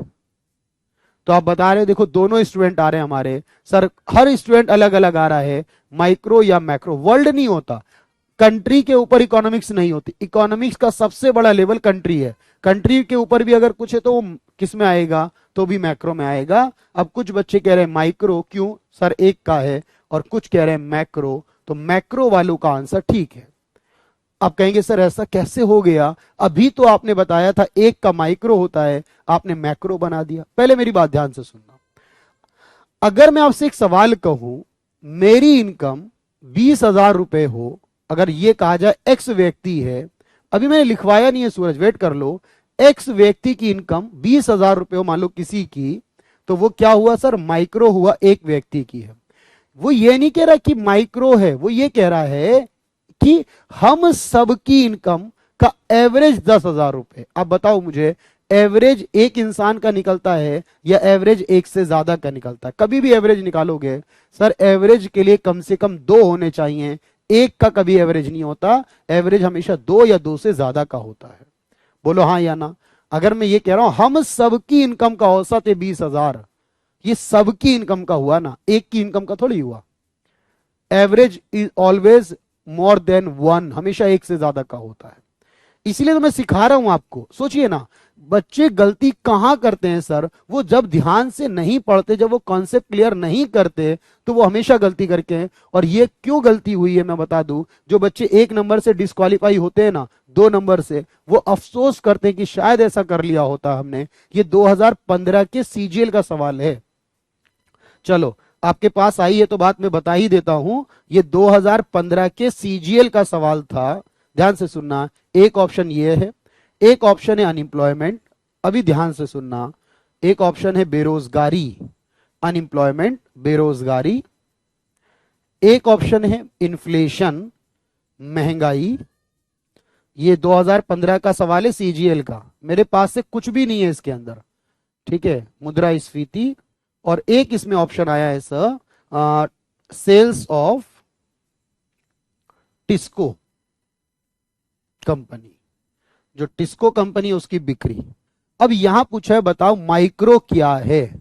[SPEAKER 1] तो आप बता रहे हो, देखो दोनों स्टूडेंट आ रहे हैं हमारे, सर हर स्टूडेंट अलग अलग आ रहा है, माइक्रो या मैक्रो। वर्ल्ड नहीं होता, कंट्री के ऊपर इकोनॉमिक्स नहीं होती। इकोनॉमिक्स का सबसे बड़ा लेवल कंट्री है। कंट्री के ऊपर भी अगर कुछ है तो वो किस में आएगा, तो भी मैक्रो में आएगा। अब कुछ बच्चे कह रहे हैं माइक्रो, क्यों सर एक का है, और कुछ कह रहे हैं मैक्रो, तो मैक्रो वालों का आंसर ठीक है। आप कहेंगे सर ऐसा कैसे हो गया, अभी तो आपने बताया था एक का माइक्रो होता है, आपने मैक्रो बना दिया। पहले मेरी बात ध्यान से सुनना। अगर मैं आपसे एक सवाल कहूं, मेरी इनकम 20,000 रुपए हो, अगर ये कहा जाए एक्स व्यक्ति है, अभी मैंने लिखवाया नहीं है सूरज, वेट कर लो। एक्स व्यक्ति की इनकम 20,000 रुपए हो मान लो किसी की, तो वो क्या हुआ सर, माइक्रो हुआ, एक व्यक्ति की है। वो ये नहीं कह रहा कि माइक्रो है, वो ये कह रहा है कि हम सबकी इनकम का एवरेज 10,000 रुपए। अब बताओ मुझे, एवरेज एक इंसान का निकलता है या एवरेज एक से ज्यादा का निकलता है। कभी भी एवरेज निकालोगे सर, एवरेज के लिए कम से कम 2 होने चाहिए, एक का कभी एवरेज नहीं होता। एवरेज हमेशा 2 या 2 से ज्यादा का होता है। बोलो हाँ या ना। अगर मैं ये कह रहा हूं हम सबकी इनकम का औसत है 20,000, ये सबकी इनकम का हुआ ना, एक की इनकम का थोड़ी हुआ। Average is always more than 1, हमेशा एक से ज्यादा का होता है। इसलिए तो मैं सिखा रहा हूं आपको। सोचिए ना, बच्चे गलती कहां करते हैं सर, वो जब ध्यान से नहीं पढ़ते, जब वो कॉन्सेप्ट क्लियर नहीं करते, तो वो हमेशा गलती करके हैं। और ये क्यों गलती हुई है मैं बता दूं, जो बच्चे 1 नंबर से डिस्क्वालीफाई होते हैं ना, 2 नंबर से, वो अफसोस करते हैं कि शायद ऐसा कर लिया होता हमने। ये 2015 के CGL का सवाल है। चलो आपके पास आई है तो बात मैं बता ही देता हूं, ये 2015 के CGL का सवाल था। ध्यान से सुनना, एक ऑप्शन ये है, एक ऑप्शन है अनएम्प्लॉयमेंट, अभी ध्यान से सुनना, एक ऑप्शन है बेरोजगारी, अनएम्प्लॉयमेंट बेरोजगारी, एक ऑप्शन है इन्फ्लेशन महंगाई। ये 2015 का सवाल है सीजीएल का, मेरे पास से कुछ भी नहीं है इसके अंदर, ठीक है, मुद्रास्फीति। और एक इसमें ऑप्शन आया है sir sales of Tisco company, जो टिस्को कंपनी है उसकी बिक्री। अब यहां पूछा है बताओ माइक्रो क्या है,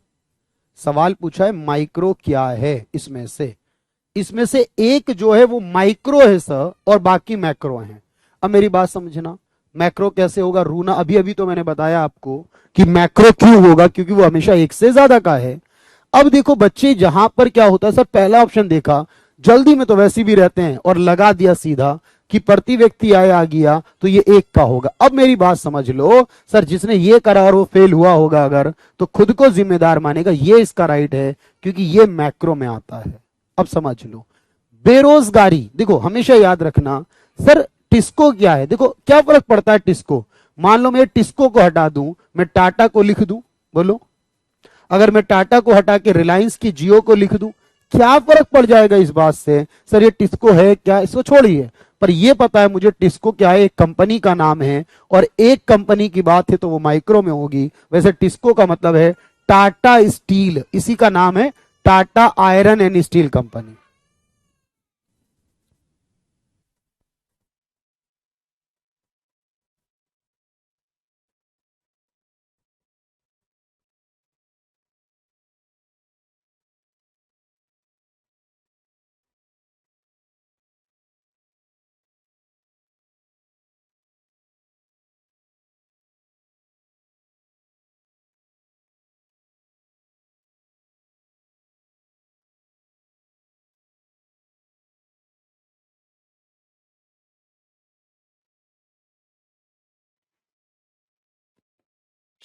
[SPEAKER 1] सवाल पूछा है माइक्रो क्या है, इसमें से एक जो है वो माइक्रो है सर और बाकी मैक्रो है। अब मेरी बात समझना, मैक्रो कैसे होगा रूना, अभी अभी तो मैंने बताया आपको कि मैक्रो क्यों होगा, क्योंकि वो हमेशा एक से ज्यादा का है। अब देखो बच्चे, जहां पर क्या होता है सर, पहला ऑप्शन देखा, जल्दी में तो वैसे भी रहते हैं और लगा दिया सीधा कि प्रति व्यक्ति आय आ गया तो ये एक का होगा। अब मेरी बात समझ लो सर, जिसने ये करा और वो फेल हुआ होगा अगर, तो खुद को जिम्मेदार मानेगा, ये इसका राइट है क्योंकि ये मैक्रो में आता है। अब समझ लो बेरोजगारी, देखो हमेशा याद रखना सर टिस्को क्या है, देखो क्या फर्क पड़ता है टिस्को। मान लो मैं टिस्को को हटा दूं, मैं टाटा को लिख दूं, बोलो अगर मैं टाटा को हटा के रिलायंस की जियो को लिख दूं, क्या फर्क पड़ जाएगा इस बात से, सर ये टिस्को है क्या, इसको छोड़िए, पर ये पता है मुझे टिस्को क्या है, एक कंपनी का नाम है और एक कंपनी की बात है तो वो माइक्रो में होगी। वैसे टिस्को का मतलब है टाटा स्टील, इसी का नाम है Tata iron and steel company.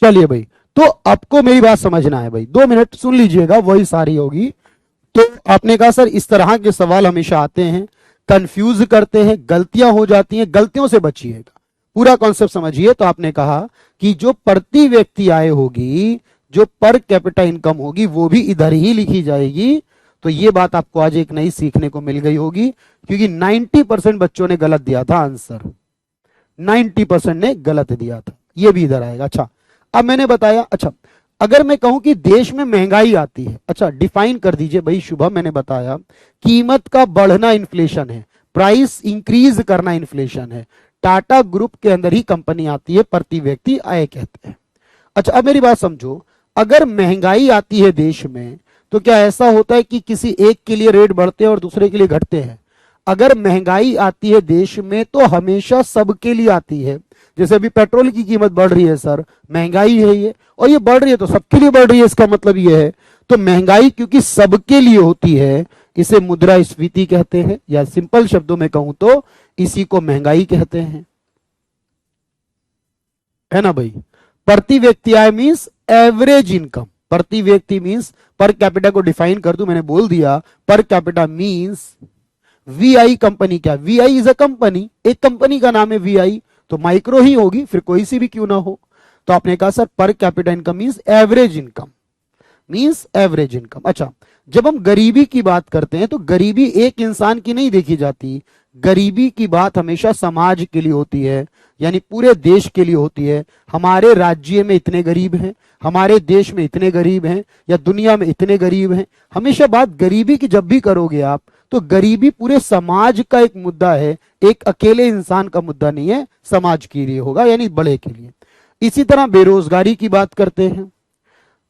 [SPEAKER 1] चलिए भाई, तो आपको मेरी बात समझना है भाई, 2 मिनट सुन लीजिएगा, वही सारी होगी। तो आपने कहा सर इस तरह के सवाल हमेशा आते हैं, कंफ्यूज करते हैं, गलतियां हो जाती हैं, गलतियों से बचिएगा, पूरा कॉन्सेप्ट समझिए। तो आपने कहा कि जो प्रति व्यक्ति आय होगी, जो पर कैपिटा इनकम होगी, वो भी इधर ही लिखी जाएगी। तो ये बात आपको आज एक नई सीखने को मिल गई होगी, क्योंकि 90% बच्चों ने गलत दिया था आंसर, 90% ने गलत दिया था, ये भी इधर आएगा। अच्छा अब मैंने बताया, अच्छा अगर मैं कहूं कि देश में महंगाई आती है, अच्छा डिफाइन कर दीजिए भाई शुभम, मैंने बताया कीमत का बढ़ना इन्फ्लेशन है, प्राइस इंक्रीज करना इन्फ्लेशन है, टाटा ग्रुप के अंदर ही कंपनी आती है, प्रति व्यक्ति आय कहते हैं। अच्छा अब मेरी बात समझो, अगर महंगाई आती है देश में तो क्या ऐसा होता है कि किसी एक के लिए रेट बढ़ते हैं और दूसरे के लिए घटते हैं? अगर महंगाई आती है देश में तो हमेशा सबके लिए आती है। जैसे अभी पेट्रोल की कीमत बढ़ रही है सर, महंगाई है ये, और ये बढ़ रही है तो सबके लिए बढ़ रही है, इसका मतलब ये है तो महंगाई क्योंकि सबके लिए होती है, इसे मुद्रास्फीति कहते हैं, या सिंपल शब्दों में कहूं तो इसी को महंगाई कहते हैं, है ना भाई। प्रति व्यक्ति आय मींस एवरेज इनकम, प्रति व्यक्ति मींस पर कैपिटा को डिफाइन कर दूं, मैंने बोल दिया per capita means VI company, क्या वीआई इज अ कंपनी, एक कंपनी का नाम है वीआई, तो माइक्रो ही होगी, फिर कोई सी भी क्यों ना हो। तो आपने कहा sir per capita income means average income, means average income. अच्छा जब हम गरीबी की बात करते हैं तो गरीबी एक इंसान की नहीं देखी जाती, गरीबी की बात हमेशा समाज के लिए होती है, यानी पूरे देश के लिए होती है। हमारे राज्य में इतने गरीब हैं, हमारे देश में इतने गरीब हैं, या दुनिया में इतने गरीब हैं, हमेशा बात गरीबी की जब भी करोगे आप तो गरीबी पूरे समाज का एक मुद्दा है, एक अकेले इंसान का मुद्दा नहीं है, समाज के लिए होगा, यानी बड़े के लिए। इसी तरह बेरोजगारी की बात करते हैं,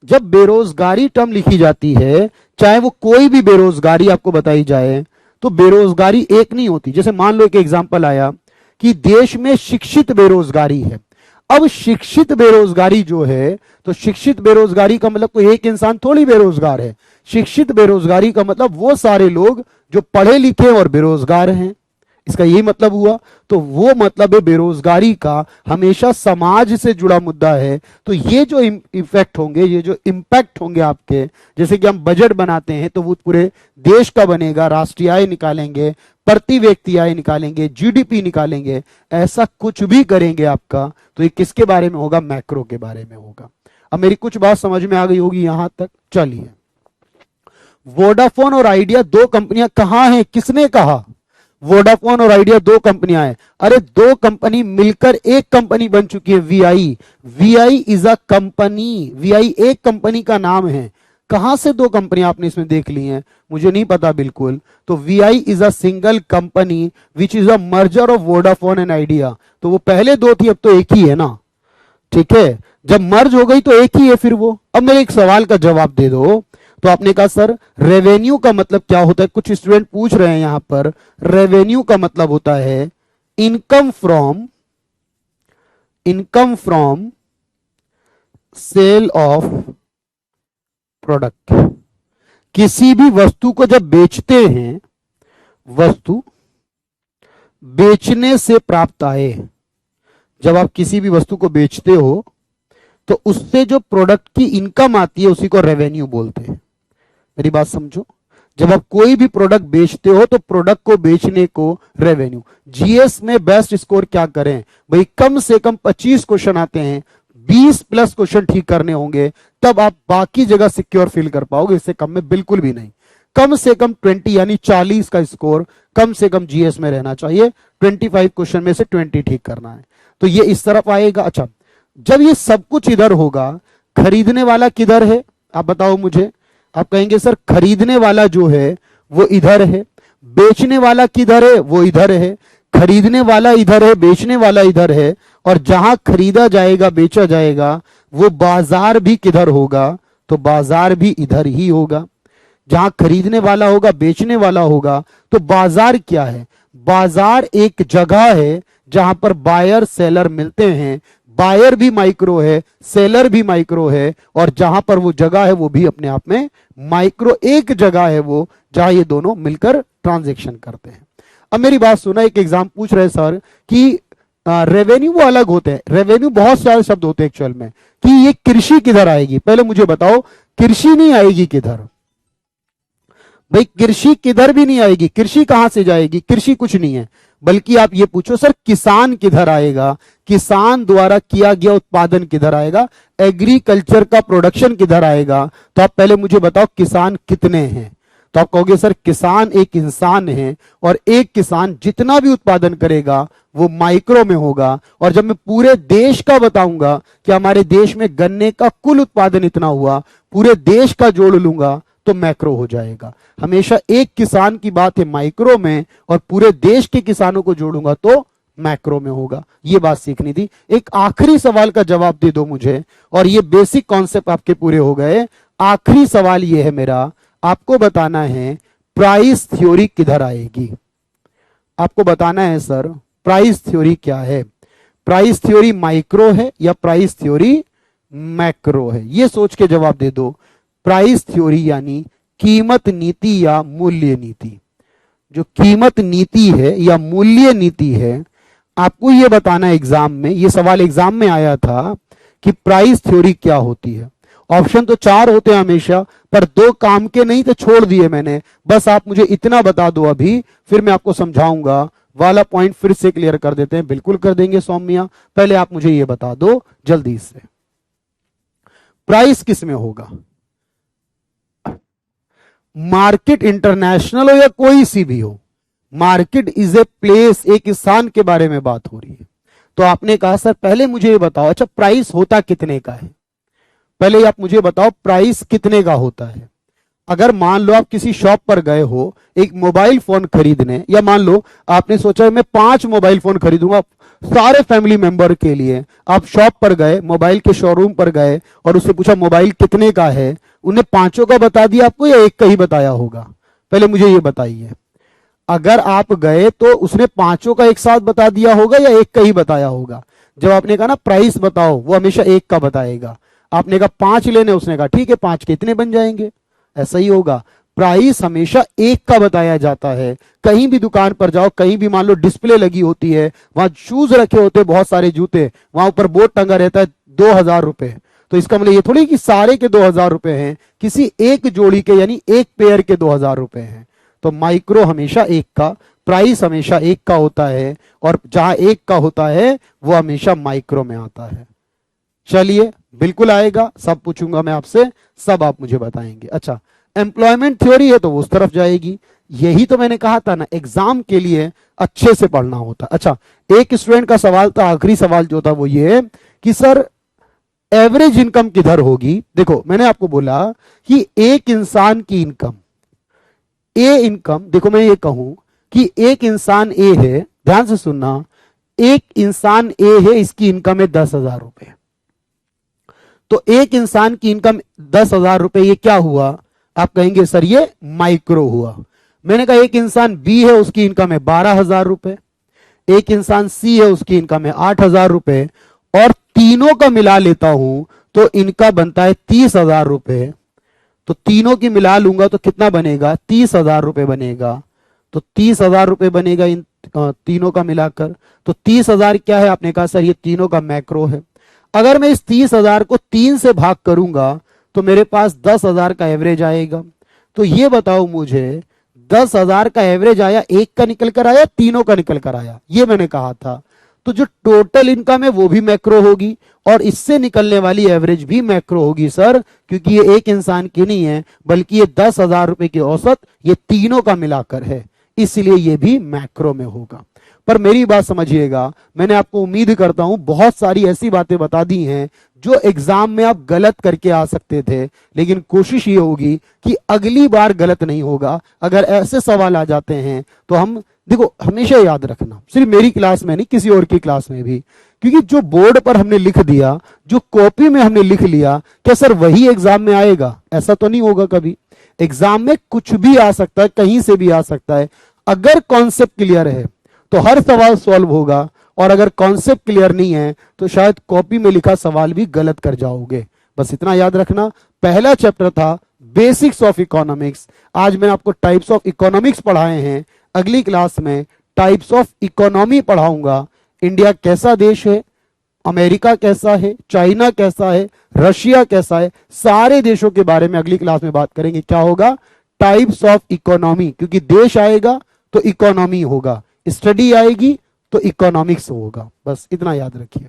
[SPEAKER 1] जब बेरोजगारी टर्म लिखी जाती है, चाहे वो कोई भी बेरोजगारी आपको बताई जाए, तो बेरोजगारी एक नहीं होती। जैसे मान लो एक एग्जांपल आया कि देश में शिक्षित बेरोजगारी है, अब शिक्षित बेरोजगारी जो है, तो शिक्षित बेरोजगारी का मतलब कोई एक इंसान थोड़ी बेरोजगार है, शिक्षित बेरोजगारी का मतलब वो सारे लोग जो पढ़े लिखे और बेरोजगार हैं, इसका यही मतलब हुआ। तो वो मतलब है बेरोजगारी का हमेशा समाज से जुड़ा मुद्दा है। तो ये जो इफेक्ट होंगे, ये जो इंपैक्ट होंगे आपके, जैसे कि हम बजट बनाते हैं तो वो पूरे देश का बनेगा, राष्ट्रीय आय निकालेंगे, प्रति व्यक्ति आय निकालेंगे, जीडीपी निकालेंगे, ऐसा कुछ भी करेंगे आपका, तो ये किसके बारे में होगा? मैक्रो के बारे में होगा। अब मेरी कुछ बात समझ में आ गई होगी यहां तक। चलिए, वोडाफोन और आइडिया दो कंपनियां कहां हैं? किसने कहा? वोडाफोन और आइडिया दो कंपनियां हैं। अरे दो कंपनी मिलकर एक कंपनी बन चुकी है, VI. VI is a company, VI एक कंपनी का नाम है। कहां से दो कंपनियां आपने इसमें देख ली हैं? मुझे नहीं पता बिल्कुल। तो VI is a single company which is a merger of Vodafone and idea. तो वो पहले दो थी, अब तो एक ही है ना, ठीक है। जब मर्ज हो गई तो एक ही है फिर वो। अब मेरे एक सवाल का जवाब दे दो। तो आपने कहा सर रेवेन्यू का मतलब क्या होता है? कुछ स्टूडेंट पूछ रहे हैं यहां पर। रेवेन्यू का मतलब होता है income from sale of product. किसी भी वस्तु को जब बेचते हैं, वस्तु बेचने से प्राप्त आय, जब आप किसी भी वस्तु को बेचते हो तो उससे जो प्रोडक्ट की इनकम आती है उसी को रेवेन्यू बोलते हैं। मेरी बात समझो, जब आप कोई भी प्रोडक्ट बेचते हो तो प्रोडक्ट को बेचने को रेवेन्यू। जीएस में बेस्ट स्कोर क्या करें भाई? कम से कम 25 क्वेश्चन आते हैं, 20 प्लस क्वेश्चन ठीक करने होंगे, तब आप बाकी जगह सिक्योर फील कर पाओगे। इससे कम में बिल्कुल भी नहीं। कम से कम 20 यानी 40 का स्कोर कम से कम जीएस में रहना चाहिए। 25 क्वेश्चन में से 20 ठीक करना है, तो ये इस तरफ आएगा। अच्छा, जब ये सब कुछ इधर होगा, खरीदने वाला किधर है? आप बताओ मुझे। आप कहेंगे सर खरीदने वाला जो है वो इधर है, बेचने वाला किधर है? वो इधर है। खरीदने वाला इधर है, बेचने वाला इधर है, और जहां खरीदा जाएगा बेचा जाएगा वो बाजार भी किधर होगा? तो बाजार भी इधर ही होगा। जहां खरीदने वाला होगा, बेचने वाला होगा, तो बाजार क्या है? बाजार एक जगह है जहां पर बायर सेलर मिलते हैं। बायर भी माइक्रो है, सेलर भी माइक्रो है, और जहां पर वो जगह है वो भी अपने आप में माइक्रो एक जगह है वो, जहां ये दोनों मिलकर ट्रांजैक्शन करते हैं। अब मेरी बात सुना, एक एग्जाम पूछ रहे सर कि रेवेन्यू वो अलग होते हैं। रेवेन्यू बहुत सारे शब्द होते हैं एक्चुअल में, कि ये कृषि किधर आएगी? पहले मुझे बताओ, कृषि नहीं आएगी किधर भाई? कृषि किधर भी नहीं आएगी। कृषि कहां से जाएगी? कृषि कुछ नहीं है, बल्कि आप ये पूछो सर किसान किधर आएगा? किसान द्वारा किया गया उत्पादन किधर आएगा? एग्रीकल्चर का प्रोडक्शन किधर आएगा? तो आप पहले मुझे बताओ किसान कितने हैं? तो आप कहोगे सर किसान एक इंसान है, और एक किसान जितना भी उत्पादन करेगा वो माइक्रो में होगा। और जब मैं पूरे देश का बताऊंगा कि हमारे देश में गन्ने का कुल उत्पादन इतना हुआ, पूरे देश का जोड़ लूंगा तो मैक्रो हो जाएगा। हमेशा एक किसान की बात है माइक्रो में, और पूरे देश के किसानों को जोड़ूंगा तो मैक्रो में होगा। ये बात सीखनी थी। एक आखिरी सवाल का जवाब दे दो मुझे, और ये बेसिक कॉन्सेप्ट आपके पूरे हो गए। आखिरी सवाल ये है मेरा, आपको बताना है प्राइस थ्योरी किधर आएगी? आपको बताना है सर प्राइस थ्योरी क्या है? प्राइस थ्योरी माइक्रो है या प्राइस थ्योरी मैक्रो है? ये सोच के जवाब दे दो। प्राइस थ्योरी यानी कीमत नीति या मूल्य नीति। जो कीमत नीति है या मूल्य नीति है, आपको यह बताना है एग्जाम में। यह सवाल एग्जाम में आया था कि प्राइस थ्योरी क्या होती है। ऑप्शन तो 4 होते हैं हमेशा, पर 2 काम के नहीं तो छोड़ दिए मैंने। बस आप मुझे इतना बता दो अभी, फिर मैं आपको समझाऊंगा। वाला पॉइंट फिर से क्लियर कर देते हैं। बिल्कुल कर देंगे सौम्या, पहले आप मुझे यह बता दो जल्दी से, प्राइस किस में होगा? मार्केट इंटरनेशनल हो या कोई सी भी हो, मार्केट इज ए प्लेस, एक स्थान के बारे में बात हो रही है। तो आपने कहा सर पहले मुझे ये बताओ, अच्छा प्राइस होता कितने का है? पहले आप मुझे बताओ प्राइस कितने का होता है। अगर मान लो आप किसी शॉप पर गए हो एक मोबाइल फोन खरीदने, या मान लो आपने सोचा मैं 5 मोबाइल फोन खरीदूंगा सारे फैमिली मेंबर के लिए। आप शॉप पर गए, मोबाइल के शोरूम पर गए और उससे पूछा मोबाइल कितने का है, उन्हें 5 का बता दिया आपको या 1 का ही बताया होगा? पहले मुझे ये बताइए। अगर आप गए तो उसने 5 का एक साथ बता दिया होगा या 1 का ही बताया होगा? जब आपने कहा ना प्राइस बताओ, वो हमेशा 1 का बताएगा। आपने कहा 5 लेने, उसने कहा ठीक है 5 के इतने बन जाएंगे। ऐसा ही होगा, प्राइस हमेशा 1 का बताया जाता है। कहीं भी दुकान पर जाओ, कहीं भी मान लो डिस्प्ले लगी होती है, वहां शूज रखे होते हैं, बहुत सारे जूते, वहां ऊपर बोर्ड टंगा रहता है 2000 रुपए। तो इसका मतलब ये थोड़ी कि सारे के 2000 रुपए हैं, किसी एक जोड़ी के यानी एक पेयर के 2000 रुपए हैं। तो माइक्रो हमेशा एक का, प्राइस हमेशा एक का होता है, और जहां एक का होता है वो हमेशा माइक्रो में आता है। चलिए, बिल्कुल आएगा, सब पूछूंगा मैं आपसे, सब आप मुझे बताएंगे। अच्छा, एम्प्लॉयमेंट थ्योरी है तो उस तरफ जाएगी। यही तो मैंने कहा था ना, एग्जाम के लिए अच्छे से पढ़ना होता। अच्छा, एक स्टूडेंट का सवाल था, आखिरी सवाल जो था वो ये कि सर एवरेज इनकम किधर होगी। देखो, मैंने आपको बोला कि एक इंसान की इनकम, ए इनकम, देखो मैं ये कहूं कि एक इंसान ए है, ध्यान से सुनना, एक इंसान ए है, इसकी इनकम है 10,000 रुपए। तो एक इंसान की इनकम 10,000 रुपए, ये क्या हुआ? आप कहेंगे सर ये माइक्रो हुआ। मैंने कहा एक इंसान बी है, उसकी इनकम है 12,000 रुपए, एक इंसान सी है, उसकी इनकम है 8,000 रुपए, और तीनों का मिला लेता हूं तो इनका बनता है 30,000 रुपए। तो तीनों की मिला लूंगा तो कितना बनेगा? 30,000 रुपए बनेगा। तो 30,000 रुपए बनेगा इन तीनों का मिलाकर। तो 30,000 क्या है? आपने कहा सर ये तीनों का मैक्रो है। अगर मैं इस 30,000 को 3 से भाग करूंगा तो मेरे पास 10,000 का एवरेज आएगा। तो ये बताओ मुझे, 10,000 का एवरेज आया, एक का निकल कर आया, तीनों का निकल कर आया, ये मैंने कहा था। तो जो टोटल इनकम है वो भी मैक्रो होगी, और इससे निकलने वाली एवरेज भी मैक्रो होगी सर, क्योंकि ये एक इंसान की नहीं है, बल्कि ये 10,000 रुपए की औसत ये तीनों का मिलाकर है, इसलिए ये भी मैक्रो में होगा। पर मेरी बात समझिएगा, मैंने आपको उम्मीद करता हूं बहुत सारी ऐसी बातें बता दी हैं जो एग्जाम में आप गलत करके आ सकते थे, लेकिन कोशिश ये होगी कि अगली बार गलत नहीं होगा। अगर ऐसे सवाल आ जाते हैं तो हम, देखो हमेशा याद रखना, सिर्फ मेरी क्लास में नहीं, किसी और की क्लास में भी, क्योंकि जो बोर्ड पर हमने लिख दिया, जो कॉपी में हमने लिख लिया, क्या सर वही एग्जाम में आएगा? ऐसा तो नहीं होगा कभी। एग्जाम में कुछ भी आ सकता है, कहीं से भी आ सकता है। अगर कॉन्सेप्ट क्लियर है तो हर सवाल सॉल्व होगा, और अगर कॉन्सेप्ट क्लियर नहीं है तो शायद कॉपी में लिखा सवाल भी गलत कर जाओगे। बस इतना याद रखना। पहला चैप्टर था बेसिक्स ऑफ इकोनॉमिक्स। आज मैंने आपको टाइप्स ऑफ इकोनॉमिक्स पढ़ाए हैं, अगली क्लास में टाइप्स ऑफ इकोनॉमी पढ़ाऊंगा। इंडिया कैसा देश है, अमेरिका कैसा है, चाइना कैसा है, रशिया कैसा है, सारे देशों के बारे में अगली क्लास में बात करेंगे। क्या होगा? टाइप्स ऑफ इकोनॉमी, क्योंकि देश आएगा तो इकोनॉमी होगा, स्टडी आएगी तो इकोनॉमिक्स होगा। बस इतना याद रखिए।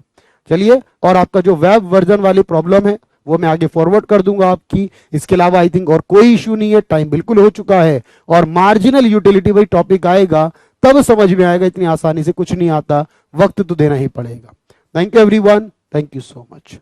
[SPEAKER 1] चलिए, और आपका जो वेब वर्जन वाली प्रॉब्लम है वो मैं आगे फॉरवर्ड कर दूंगा आपकी। इसके अलावा आई थिंक और कोई इश्यू नहीं है, टाइम बिल्कुल हो चुका है। और मार्जिनल यूटिलिटी वही टॉपिक आएगा, तब समझ में आएगा, इतनी आसानी से कुछ नहीं आता, वक्त तो देना ही पड़ेगा। Thank you everyone, thank you so much.